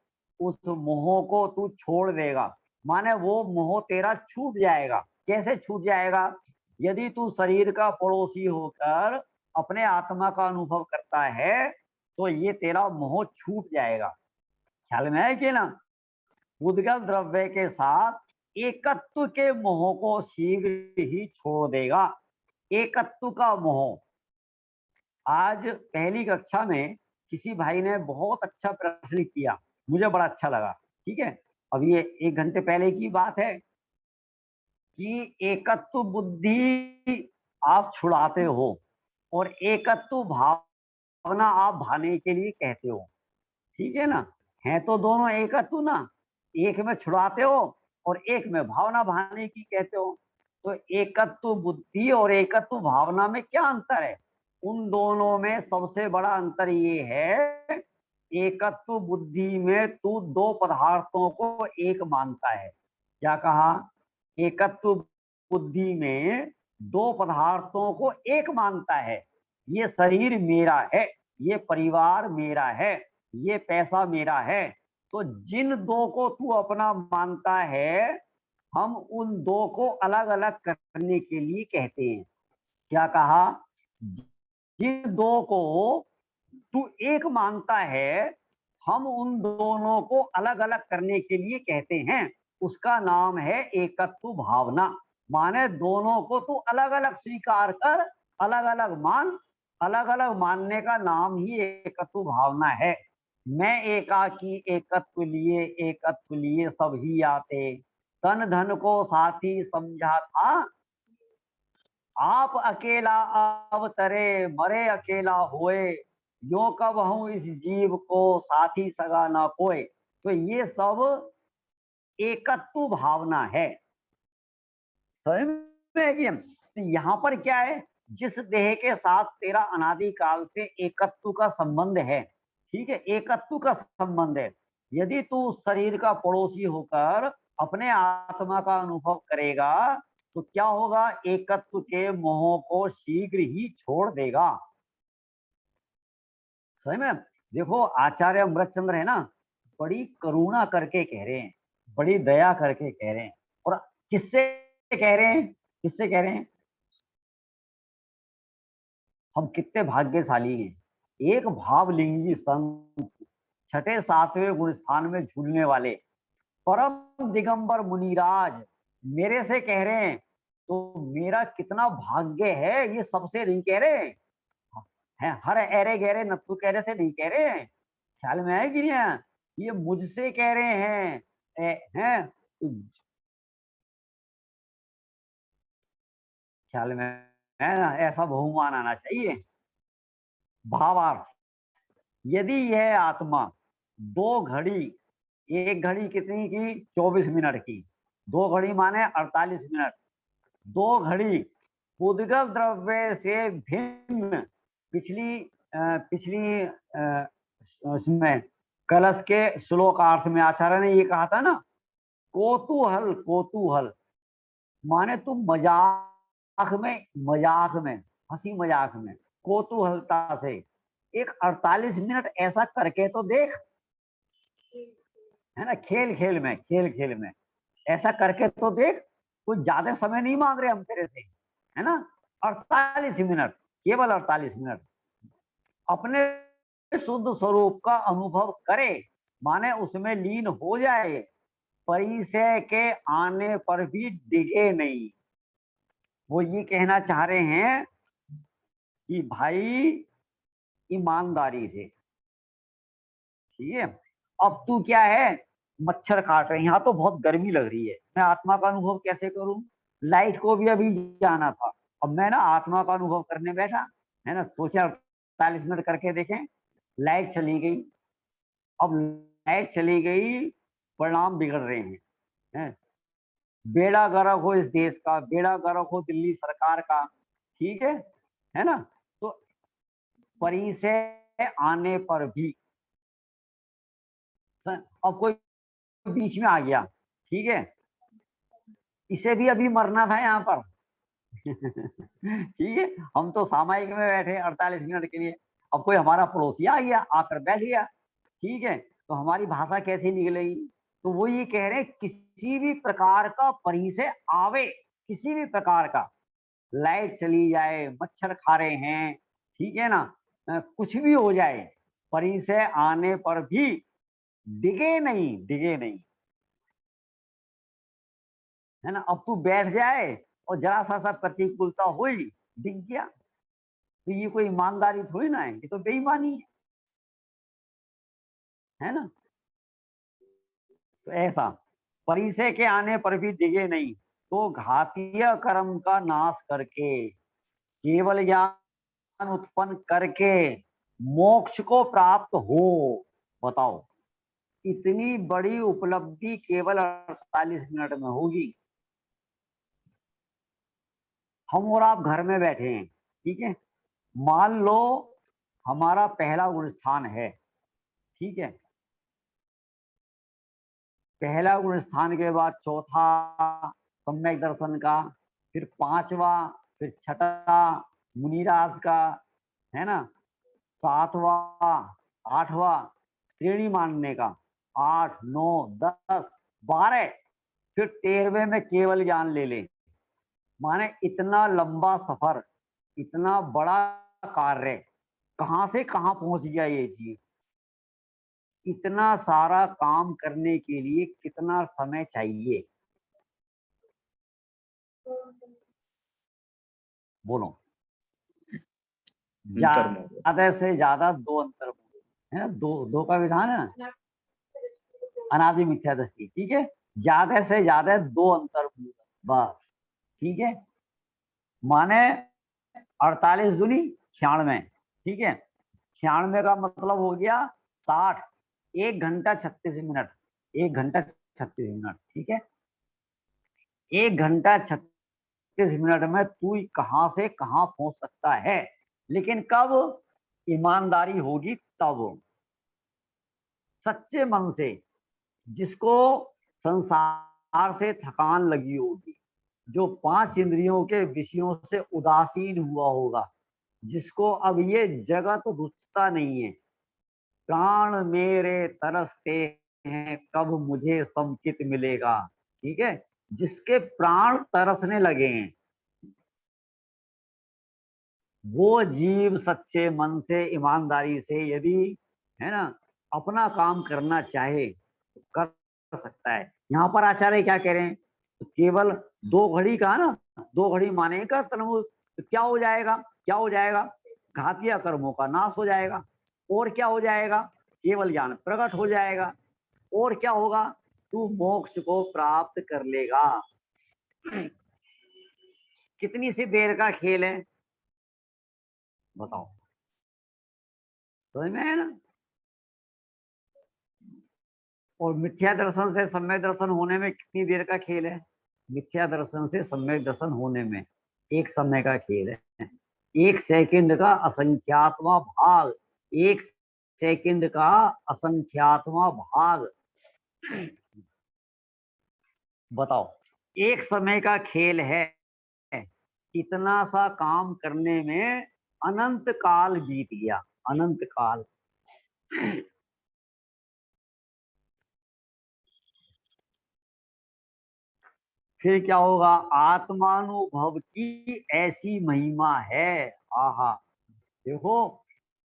Speaker 1: उस मोह को तू छोड़ देगा। माने वो मोह तेरा छूट जाएगा। कैसे छूट जाएगा? यदि तू शरीर का पड़ोसी होकर अपने आत्मा का अनुभव करता है तो ये तेरा मोह छूट जाएगा। ख्याल में है कि ना? उद्गल द्रव्य के साथ एकत्व के मोह को शीघ्र ही छोड़ देगा। एकत्व का मोह। आज पहली कक्षा में किसी भाई ने बहुत अच्छा प्रश्न किया, मुझे बड़ा अच्छा लगा। ठीक है, अब ये 1 घंटे पहले की बात है कि एकत्व बुद्धि आप छुड़ाते हो और एकत्व भावना आप भाने के लिए कहते हो। ठीक है ना? है तो दोनों एकत्व ना, एक में छुड़ाते हो और एक में भावना भाने की कहते हो। तो एकत्व बुद्धि और एकत्व भावना में क्या अंतर है? उन दोनों में सबसे बड़ा अंतर ये है, एकत्व बुद्धि में तू 2 पदार्थों को एक मानता है। क्या कहा? एकत्व बुद्धि में 2 पदार्थों को एक मानता है। ये शरीर मेरा है, ये परिवार मेरा है, ये पैसा मेरा है। तो जिन 2 को तू अपना मानता है, हम उन 2 को अलग अलग करने के लिए कहते हैं। क्या कहा? जिन 2 को तू एक मानता है, हम उन दोनों को अलग अलग करने के लिए कहते हैं। उसका नाम है एकत्व भावना। माने दोनों को तू अलग अलग स्वीकार कर, अलग अलग मान। अलग अलग मानने का नाम ही एकत्व भावना है। मैं एकाकी एकत्व लिए सब ही आते, तन धन को साथी समझा था, आप अकेला अवतरे मरे अकेला होए, यो कब हूं इस जीव को साथी सगा ना कोई। तो ये सब एकत्व भावना है। समझ में कि तो यहाँ पर क्या है? जिस देह के साथ तेरा अनादि काल से एकत्व का संबंध है, ठीक है, एकत्व का संबंध है। यदि तू उस शरीर का पड़ोसी होकर अपने आत्मा का अनुभव करेगा तो क्या होगा? एकत्व के मोह को शीघ्र ही छोड़ देगा। सही में? देखो आचार्य अमृतचंद्र है ना, बड़ी करुणा करके कह रहे हैं, बड़ी दया करके कह रहे हैं। और किससे कह रहे हैं? किससे कह रहे हैं? हम कितने भाग्यशाली हैं। एक भावलिंगी संत, छठे सातवें गुण स्थान में झूलने वाले परम दिगंबर मुनिराज मेरे से कह रहे हैं, तो मेरा कितना भाग्य है। ये सबसे नहीं कह रहे हैं, हर ऐरे गहरे नत्थु कहरे से नहीं कह रहे हैं। ख्याल में है कि नहीं है? ये मुझसे कह रहे हैं। हैं ख्याल में है ना? ऐसा बहुमान आना चाहिए। भावार्थ, यदि यह आत्मा 2 घड़ी, एक घड़ी कितनी की? 24 मिनट की, 2 घड़ी माने 48 मिनट, 2 घड़ी उद्गल द्रव्य से भिन्न पिछली उसमें कलश के श्लोकार्थ में आचार्य ने ये कहा था ना, कोतूहल, कोतूहल माने तुम मजाक में हंसी मजाक में कोतूहलता से एक 48 मिनट ऐसा करके तो देख, है ना? खेल खेल में ऐसा करके तो देख। कुछ ज्यादा समय नहीं मांग रहे हम तेरे से, है ना? 48 मिनट, केवल 48 मिनट। अपने शुद्ध स्वरूप का अनुभव करे, माने उसमें लीन हो जाए, परिचय के आने पर भी डिगे नहीं। वो ये कहना चाह रहे हैं कि भाई ईमानदारी से, ठीक है। अब तू क्या है, मच्छर काट रहे हैं, यहाँ तो बहुत गर्मी लग रही है, मैं आत्मा का अनुभव कैसे करूं? लाइट को भी अभी जाना था, अब मैं ना आत्मा का अनुभव करने बैठा, है ना, सोचा 48 मिनट करके देखें, लाइट चली गई। अब लाइट चली गई, परिणाम बिगड़ रहे हैं। बेड़ा गर्क हो इस देश का, बेड़ा गर्क हो दिल्ली सरकार का, ठीक है ना। तो परिचय आने पर भी, अब कोई बीच में आ गया, ठीक है, इसे भी अभी मरना था यहाँ पर ठीक है, हम तो सामायिक में बैठे 48 मिनट के लिए, अब कोई हमारा पड़ोसी आ गया, आकर बैठ गया, ठीक है, तो हमारी भाषा कैसी निकलेगी? तो वो ये कह रहे हैं किसी भी प्रकार का परिचय आवे, किसी भी प्रकार का, लाइट चली जाए, मच्छर खा रहे हैं, ठीक है ना, कुछ भी हो जाए, परिचय आने पर भी डिगे नहीं, डिगे नहीं, है ना। अब तू बैठ जाए और जरा सा प्रतिकूलता हुई, दिख गया, तो ये कोई ईमानदारी थोड़ी ना है, ये तो बेईमानी है ना। तो ऐसा परिचय के आने पर भी डिगे नहीं, तो घातीय कर्म का नाश करके केवल ज्ञान उत्पन्न करके मोक्ष को प्राप्त हो। बताओ, इतनी बड़ी उपलब्धि केवल 48 मिनट में होगी। हम और आप घर में बैठे हैं, ठीक है, मान लो हमारा पहला गुण स्थान है, ठीक है, पहला गुण स्थान के बाद चौथा सम्यक दर्शन का, फिर पांचवा, फिर छठा मुनिराज का, है ना, सातवां, आठवां श्रेणी मानने का, 8, 9, 10, 12, फिर 13वें में केवल ज्ञान ले ले। माने इतना लंबा सफर, इतना बड़ा कार्य, कहां से कहां पहुंच गया ये जीव? इतना सारा काम करने के लिए कितना समय चाहिए? बोलो। ज्यादा से ज्यादा 2 अंतर है ना, दो का विधान है ना, अनादि मिथ्या दृष्टि, ठीक है, ज्यादा से ज्यादा 2 अंतर बस, ठीक है, माने 48 दूनी 96, ठीक है, 96 का मतलब हो गया 60, 1 घंटा 36 मिनट, 1 घंटा 36 मिनट, ठीक है, 1 घंटा 36 मिनट में तू कहां से कहां पहुंच सकता है, लेकिन कब ईमानदारी होगी तब, सच्चे मन से, जिसको संसार से थकान लगी होगी, जो 5 इंद्रियों के विषयों से उदासीन हुआ होगा, जिसको अब ये जगत रुचता नहीं है, प्राण मेरे तरसते हैं कब मुझे समचित मिलेगा, ठीक है, जिसके प्राण तरसने लगे हैं, वो जीव सच्चे मन से ईमानदारी से यदि, है ना, अपना काम करना चाहे तो कर सकता है। यहाँ पर आचार्य क्या कह रहे हैं, तो केवल 2 घड़ी का ना, 2 घड़ी माने का तन्मूल, तो क्या हो जाएगा, क्या हो जाएगा? घातीय कर्मों का नाश हो जाएगा, और क्या हो जाएगा? केवल ज्ञान प्रकट हो जाएगा, और क्या होगा? तू मोक्ष को प्राप्त कर लेगा। कितनी सी देर का खेल है बताओ, समझ में है ना। और मिथ्या दर्शन से सम्यक दर्शन होने में कितनी देर का खेल है? मिथ्या दर्शन से सम्यक दर्शन होने में 1 समय का खेल है, 1 सेकंड का असंख्यातवां भाग, 1 सेकंड का असंख्यातवां भाग। बताओ, 1 समय का खेल है, इतना सा काम करने में अनंत काल बीत गया, अनंत काल। फिर क्या होगा? आत्मानुभव की ऐसी महिमा है, आहा, देखो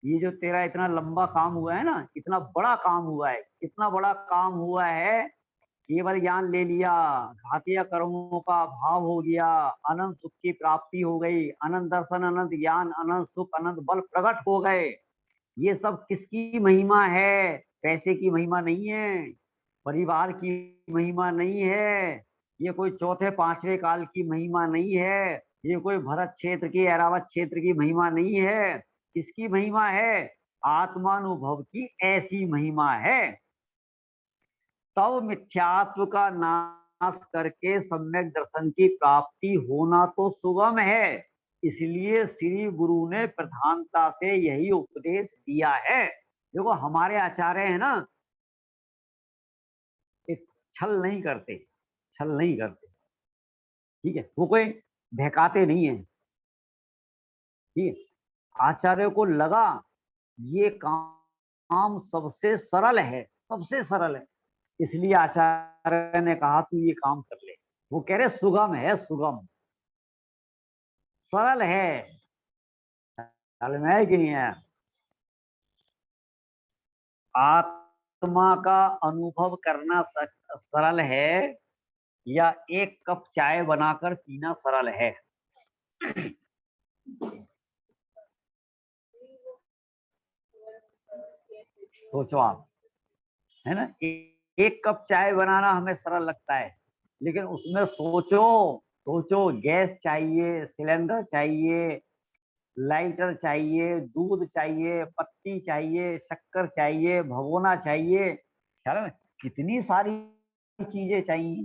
Speaker 1: ये जो तेरा इतना लंबा काम हुआ है ना, इतना बड़ा काम हुआ है, इतना बड़ा काम हुआ है, केवल ज्ञान ले लिया, घातीय कर्मों का भाव हो गया, अनंत सुख की प्राप्ति हो गई, अनंत दर्शन, अनंत ज्ञान, अनंत सुख, अनंत बल प्रकट हो गए। ये सब किसकी महिमा है? पैसे की महिमा नहीं है, परिवार की महिमा नहीं है, ये कोई चौथे पांचवे काल की महिमा नहीं है, ये कोई भरत क्षेत्र की, ऐरावत क्षेत्र की महिमा नहीं है। किसकी महिमा है? आत्मानुभव की ऐसी महिमा है। तब मिथ्यात्व का नाश करके सम्यक दर्शन की प्राप्ति होना तो सुगम है। इसलिए श्री गुरु ने प्रधानता से यही उपदेश दिया है। देखो हमारे आचार्य है ना, एक छल नहीं करते, छल नहीं करते, ठीक है, वो कोई बहकाते नहीं है, ठीक है। आचार्य को लगा ये काम सबसे सरल है, सबसे सरल है, इसलिए आचार्य ने कहा तू ये काम कर ले। वो कह रहे सुगम है, सुगम, सरल है, ख्याल में है कि नहीं है? आत्मा का अनुभव करना सरल है या एक कप चाय बनाकर पीना सरल है? सोचो आप, है ना। एक कप चाय बनाना हमें सरल लगता है, लेकिन उसमें सोचो, सोचो, गैस चाहिए, सिलेंडर चाहिए, लाइटर चाहिए, दूध चाहिए, पत्ती चाहिए, शक्कर चाहिए, भगोना चाहिए, ख्याल में कितनी सारी चीजें चाहिए।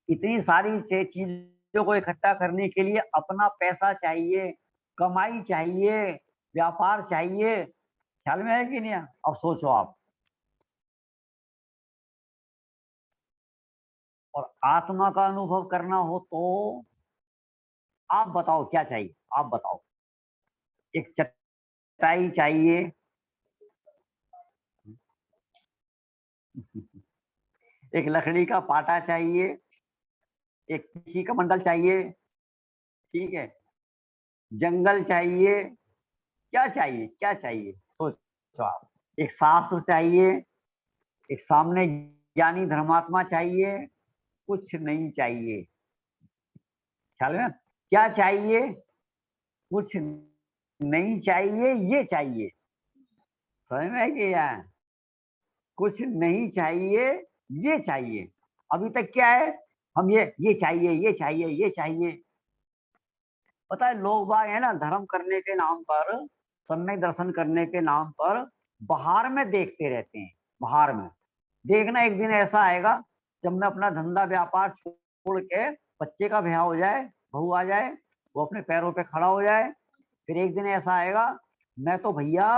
Speaker 1: इतनी सारी चीजों को इकट्ठा करने के लिए अपना पैसा चाहिए, कमाई चाहिए, व्यापार चाहिए, ख्याल में है कि नहीं? अब सोचो आप। और आत्मा का अनुभव करना हो तो आप बताओ क्या चाहिए? आप बताओ। एक चटाई चाहिए, एक लकड़ी का पाटा चाहिए, एक किसी का मंडल चाहिए, ठीक है, जंगल चाहिए, क्या चाहिए? क्या चाहिए? सोचो आप। एक शास्त्र चाहिए, एक सामने ज्ञानी धर्मात्मा चाहिए, कुछ नहीं चाहिए। ख्याल में? क्या चाहिए? कुछ नहीं चाहिए, ये चाहिए। समझ में है कि यार? कुछ नहीं चाहिए, ये चाहिए। अभी तक क्या है? हम ये चाहिए, ये चाहिए, ये चाहिए। पता है लोग बाग है ना, धर्म करने के नाम पर, सम्यक दर्शन करने के नाम पर बाहर में देखते रहते हैं। बाहर में देखना, एक दिन ऐसा आएगा जब मैं अपना धंधा व्यापार छोड़ के, बच्चे का ब्याह हो जाए, बहू आ जाए, वो अपने पैरों पे खड़ा हो जाए, फिर एक दिन ऐसा आएगा, मैं तो भैया,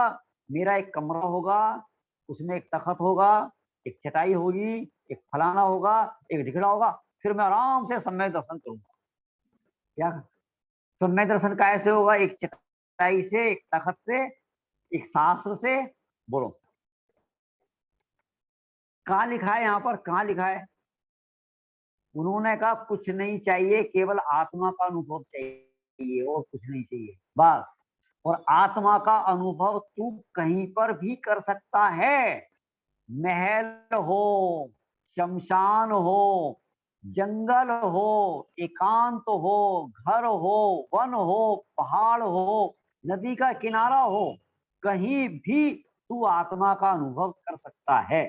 Speaker 1: मेरा एक कमरा होगा, उसमें एक तखत होगा, एक चटाई होगी, एक फलाना होगा, एक ढिकड़ा होगा, फिर मैं आराम से सम्यक दर्शन करूंगा। क्या सम्यक दर्शन का ऐसे होगा? एक चटाई से, एक तखत से, एक शास्त्र से। बोलो कहाँ लिखा है? यहाँ पर कहाँ लिखा है? उन्होंने कहा कुछ नहीं चाहिए, केवल आत्मा का अनुभव चाहिए और कुछ नहीं चाहिए, बस। और आत्मा का अनुभव तू कहीं पर भी कर सकता है। महल हो, शमशान हो, जंगल हो, एकांत हो, घर हो, वन हो, पहाड़ हो, नदी का किनारा हो, कहीं भी तू आत्मा का अनुभव कर सकता है।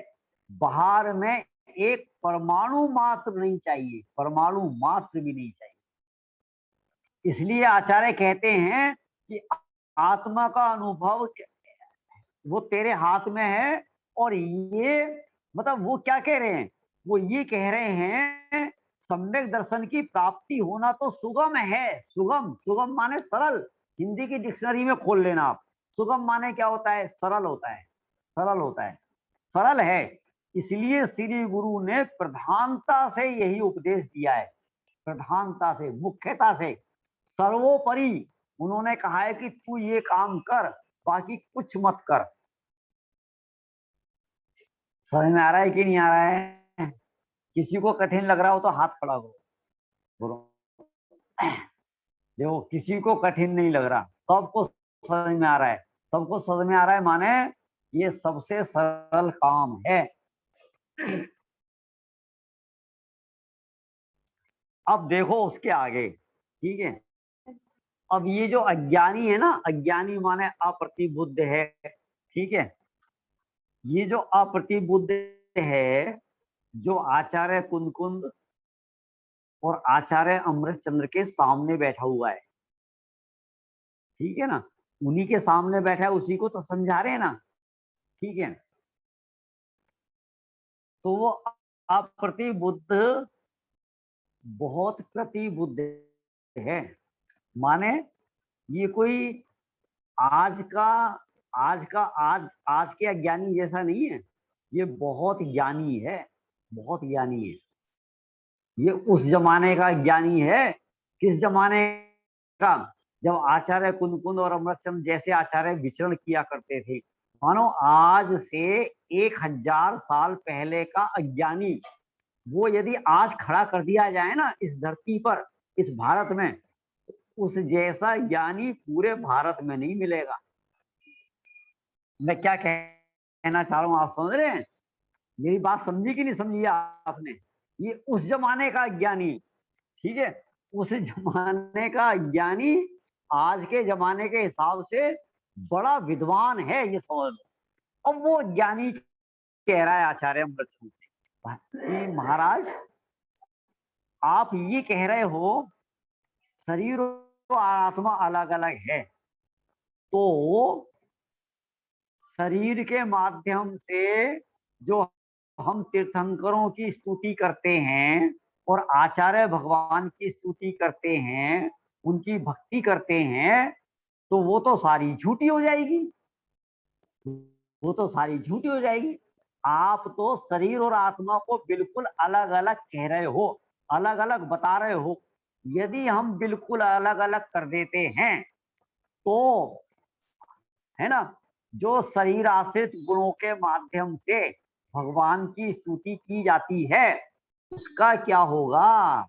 Speaker 1: बाहर में एक परमाणु मात्र नहीं चाहिए, परमाणु मात्र भी नहीं चाहिए। इसलिए आचार्य कहते हैं कि आत्मा का अनुभव वो तेरे हाथ में है। और ये मतलब वो क्या कह रहे हैं? वो ये कह रहे हैं सम्यक दर्शन की प्राप्ति होना तो सुगम है। सुगम, सुगम माने सरल। हिंदी की डिक्शनरी में खोल लेना आप। सुगम माने क्या होता है? सरल होता है, सरल होता है, सरल है। इसलिए श्री गुरु ने प्रधानता से यही उपदेश दिया है, प्रधानता से, मुख्यता से, सर्वोपरि उन्होंने कहा है कि तू ये काम कर, बाकी कुछ मत कर। समझ में आ रहा है कि नहीं आ रहा है? किसी को कठिन लग रहा हो तो हाथ खड़ा करो, बोलो। देखो किसी को कठिन नहीं लग रहा, सबको समझ में आ रहा है। सबको समझ में आ रहा है? माने ये सबसे सरल काम है। अब देखो उसके आगे, ठीक है। अब ये जो अज्ञानी है ना, अज्ञानी माने अप्रतिबुद्ध है, ठीक है। ये जो अप्रतिबुद्ध है, जो आचार्य कुंद और आचार्य अमृतचंद्र के सामने बैठा हुआ है, ठीक है ना, उन्हीं के सामने बैठा है, उसी को तो समझा रहे हैं ना, ठीक है। तो वो अप्रतिबुद्ध बहुत प्रतिबुद्ध है, माने ये कोई आज का आज के अज्ञानी जैसा नहीं है, ये बहुत ज्ञानी है, बहुत ज्ञानी है। ये उस जमाने का ज्ञानी है। किस जमाने का? जब आचार्य कुंद और अमृतचंद जैसे आचार्य विचरण किया करते थे। मानो आज से 1000 साल पहले का अज्ञानी, वो यदि आज खड़ा कर दिया जाए ना इस धरती पर, इस भारत में, उस जैसा ज्ञानी पूरे भारत में नहीं मिलेगा। मैं क्या कहना चाह रहा हूं, आप समझ रहे हैं? मेरी बात समझी कि नहीं समझी आपने? ये उस जमाने का ज्ञानी, ठीक है, उस जमाने का ज्ञानी आज के जमाने के हिसाब से बड़ा विद्वान है, ये समझ लो। अब वो ज्ञानी कह रहा है आचार्य अमृतचंद से, महाराज आप ये कह रहे हो शरीर और आत्मा अलग अलग है, तो शरीर के माध्यम से जो हम तीर्थंकरों की स्तुति करते हैं और आचार्य भगवान की स्तुति करते हैं, उनकी भक्ति करते हैं, तो वो तो सारी झूठी हो जाएगी, वो तो सारी झूठी हो जाएगी। आप तो शरीर और आत्मा को बिल्कुल अलग अलग कह रहे हो, अलग अलग बता रहे हो। यदि हम बिल्कुल अलग अलग कर देते हैं तो, है ना, जो शरीर आश्रित गुणों के माध्यम से भगवान की स्तुति की जाती है, उसका क्या होगा?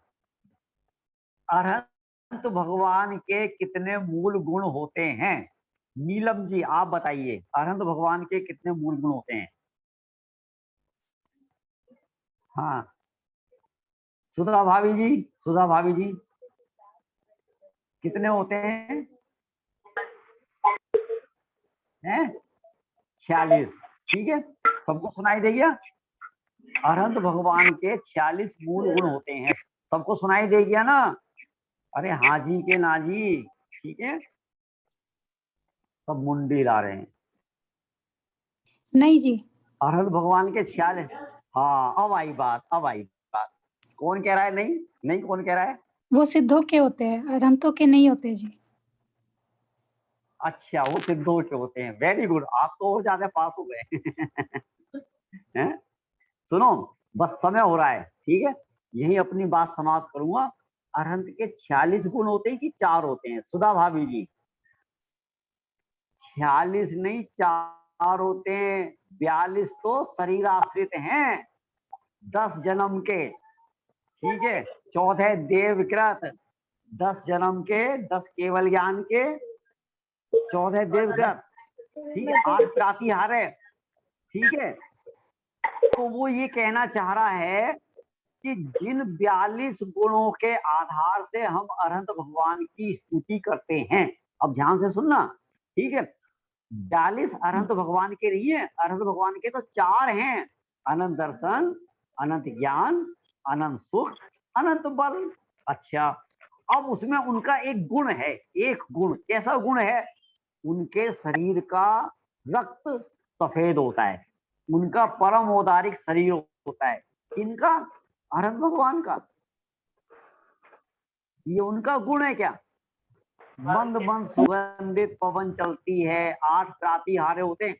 Speaker 1: अरहंत भगवान के कितने मूल गुण होते हैं? नीलम जी आप बताइए, अरहंत भगवान के कितने मूल गुण होते हैं? हाँ, सुधा भाभी जी, सुधा भाभी जी, कितने होते हैं? 46, ठीक है, सबको सुनाई दे गया? अरहंत भगवान के 46 मूल गुण होते हैं, सबको सुनाई दे गया ना? अरे हाँ जी के ना जी, ठीक है, सब मुंडी ला रहे हैं।
Speaker 5: नहीं जी।
Speaker 1: अरहंत भगवान के 46, हाँ अब आई बात, अब आई बात। कौन कह रहा है नहीं? नहीं, कौन कह रहा है?
Speaker 5: वो सिद्धों के होते हैं, अरहंतों के नहीं होते जी।
Speaker 1: अच्छा, वो सिद्धों के होते हैं, वेरी गुड, आप तो और ज्यादा पास हो गए। हैं? सुनो, बस समय हो रहा है, ठीक है, यही अपनी बात समाप्त करूंगा। अरहंत के 46 गुण होते हैं कि 4 होते हैं? सुधा भाभी जी, 46 नहीं 4 होते हैं। 42 तो शरीर आश्रित हैं, 10 जन्म के, ठीक है, 14 देवकृत, 10 जन्म के, 10 केवल ज्ञान के, 14 देवकृत, ठीक है, 8 प्रातिहार है, ठीक है। तो वो ये कहना चाह रहा है कि जिन 42 गुणों के आधार से हम अरहंत भगवान की स्तुति करते हैं, अब ध्यान से सुनना, ठीक है, 42 अरहंत भगवान के नहीं है, अरहंत भगवान के तो 4 हैं, अनंत दर्शन, अनंत ज्ञान, अनंत सुख, अनंत बल। अच्छा, अब उसमें उनका एक गुण है, एक गुण, कैसा गुण है? उनके शरीर का रक्त सफेद होता है, उनका परम औदारिक शरीर होता है। इनका, अरहंत भगवान का, ये उनका गुण है क्या? मंद मंद सुगंधित पवन चलती है, 8 प्रातिहार्य होते हैं।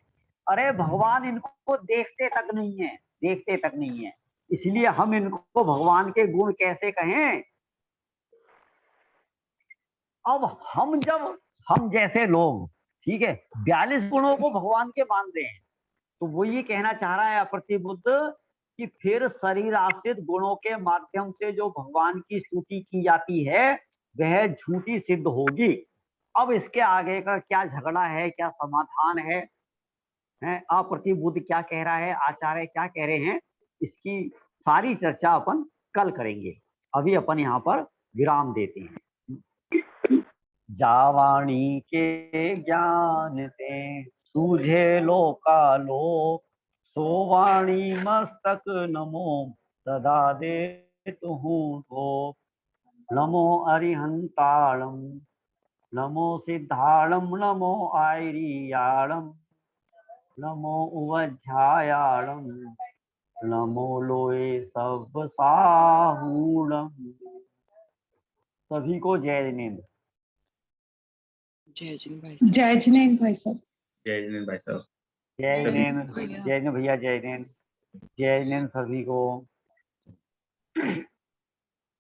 Speaker 1: अरे भगवान इनको देखते तक नहीं है, देखते तक नहीं है, इसलिए हम इनको भगवान के गुण कैसे कहें? अब हम जैसे लोग, ठीक है, 42 गुणों को भगवान के मान रहे हैं, तो वो ये कहना चाह रहा है अप्रतिबुद्ध कि फिर शरीर आश्रित गुणों के माध्यम से जो भगवान की स्तुति की जाती है वह झूठी सिद्ध होगी। अब इसके आगे का क्या झगड़ा है, क्या समाधान है, अप्रतिबुद्ध क्या कह रहा है, आचार्य क्या कह रहे हैं, इसकी सारी चर्चा अपन कल करेंगे। अभी अपन यहाँ पर विराम देते हैं। जावाणी के ज्ञान ते सूझे लोकालोक, सोवाणी मस्तक नमो सदा दे तुहूँ तो। नमो अरिहंताणम, नमो सिद्धाणम, नमो आयरियाणम, नमो उवध्यायाणम, नमो लोए सब साहूणम। सभी को जय जिनेन्द्र।
Speaker 4: जय जिनेन्द्र भाई साहब।
Speaker 3: जय जिनेन्द्र भाई साहब।
Speaker 1: जय जिनेन्द्र, जय जिनेन्द्र भैया, जय जिनेन्द्र, जय जिनेन्द्र सभी को।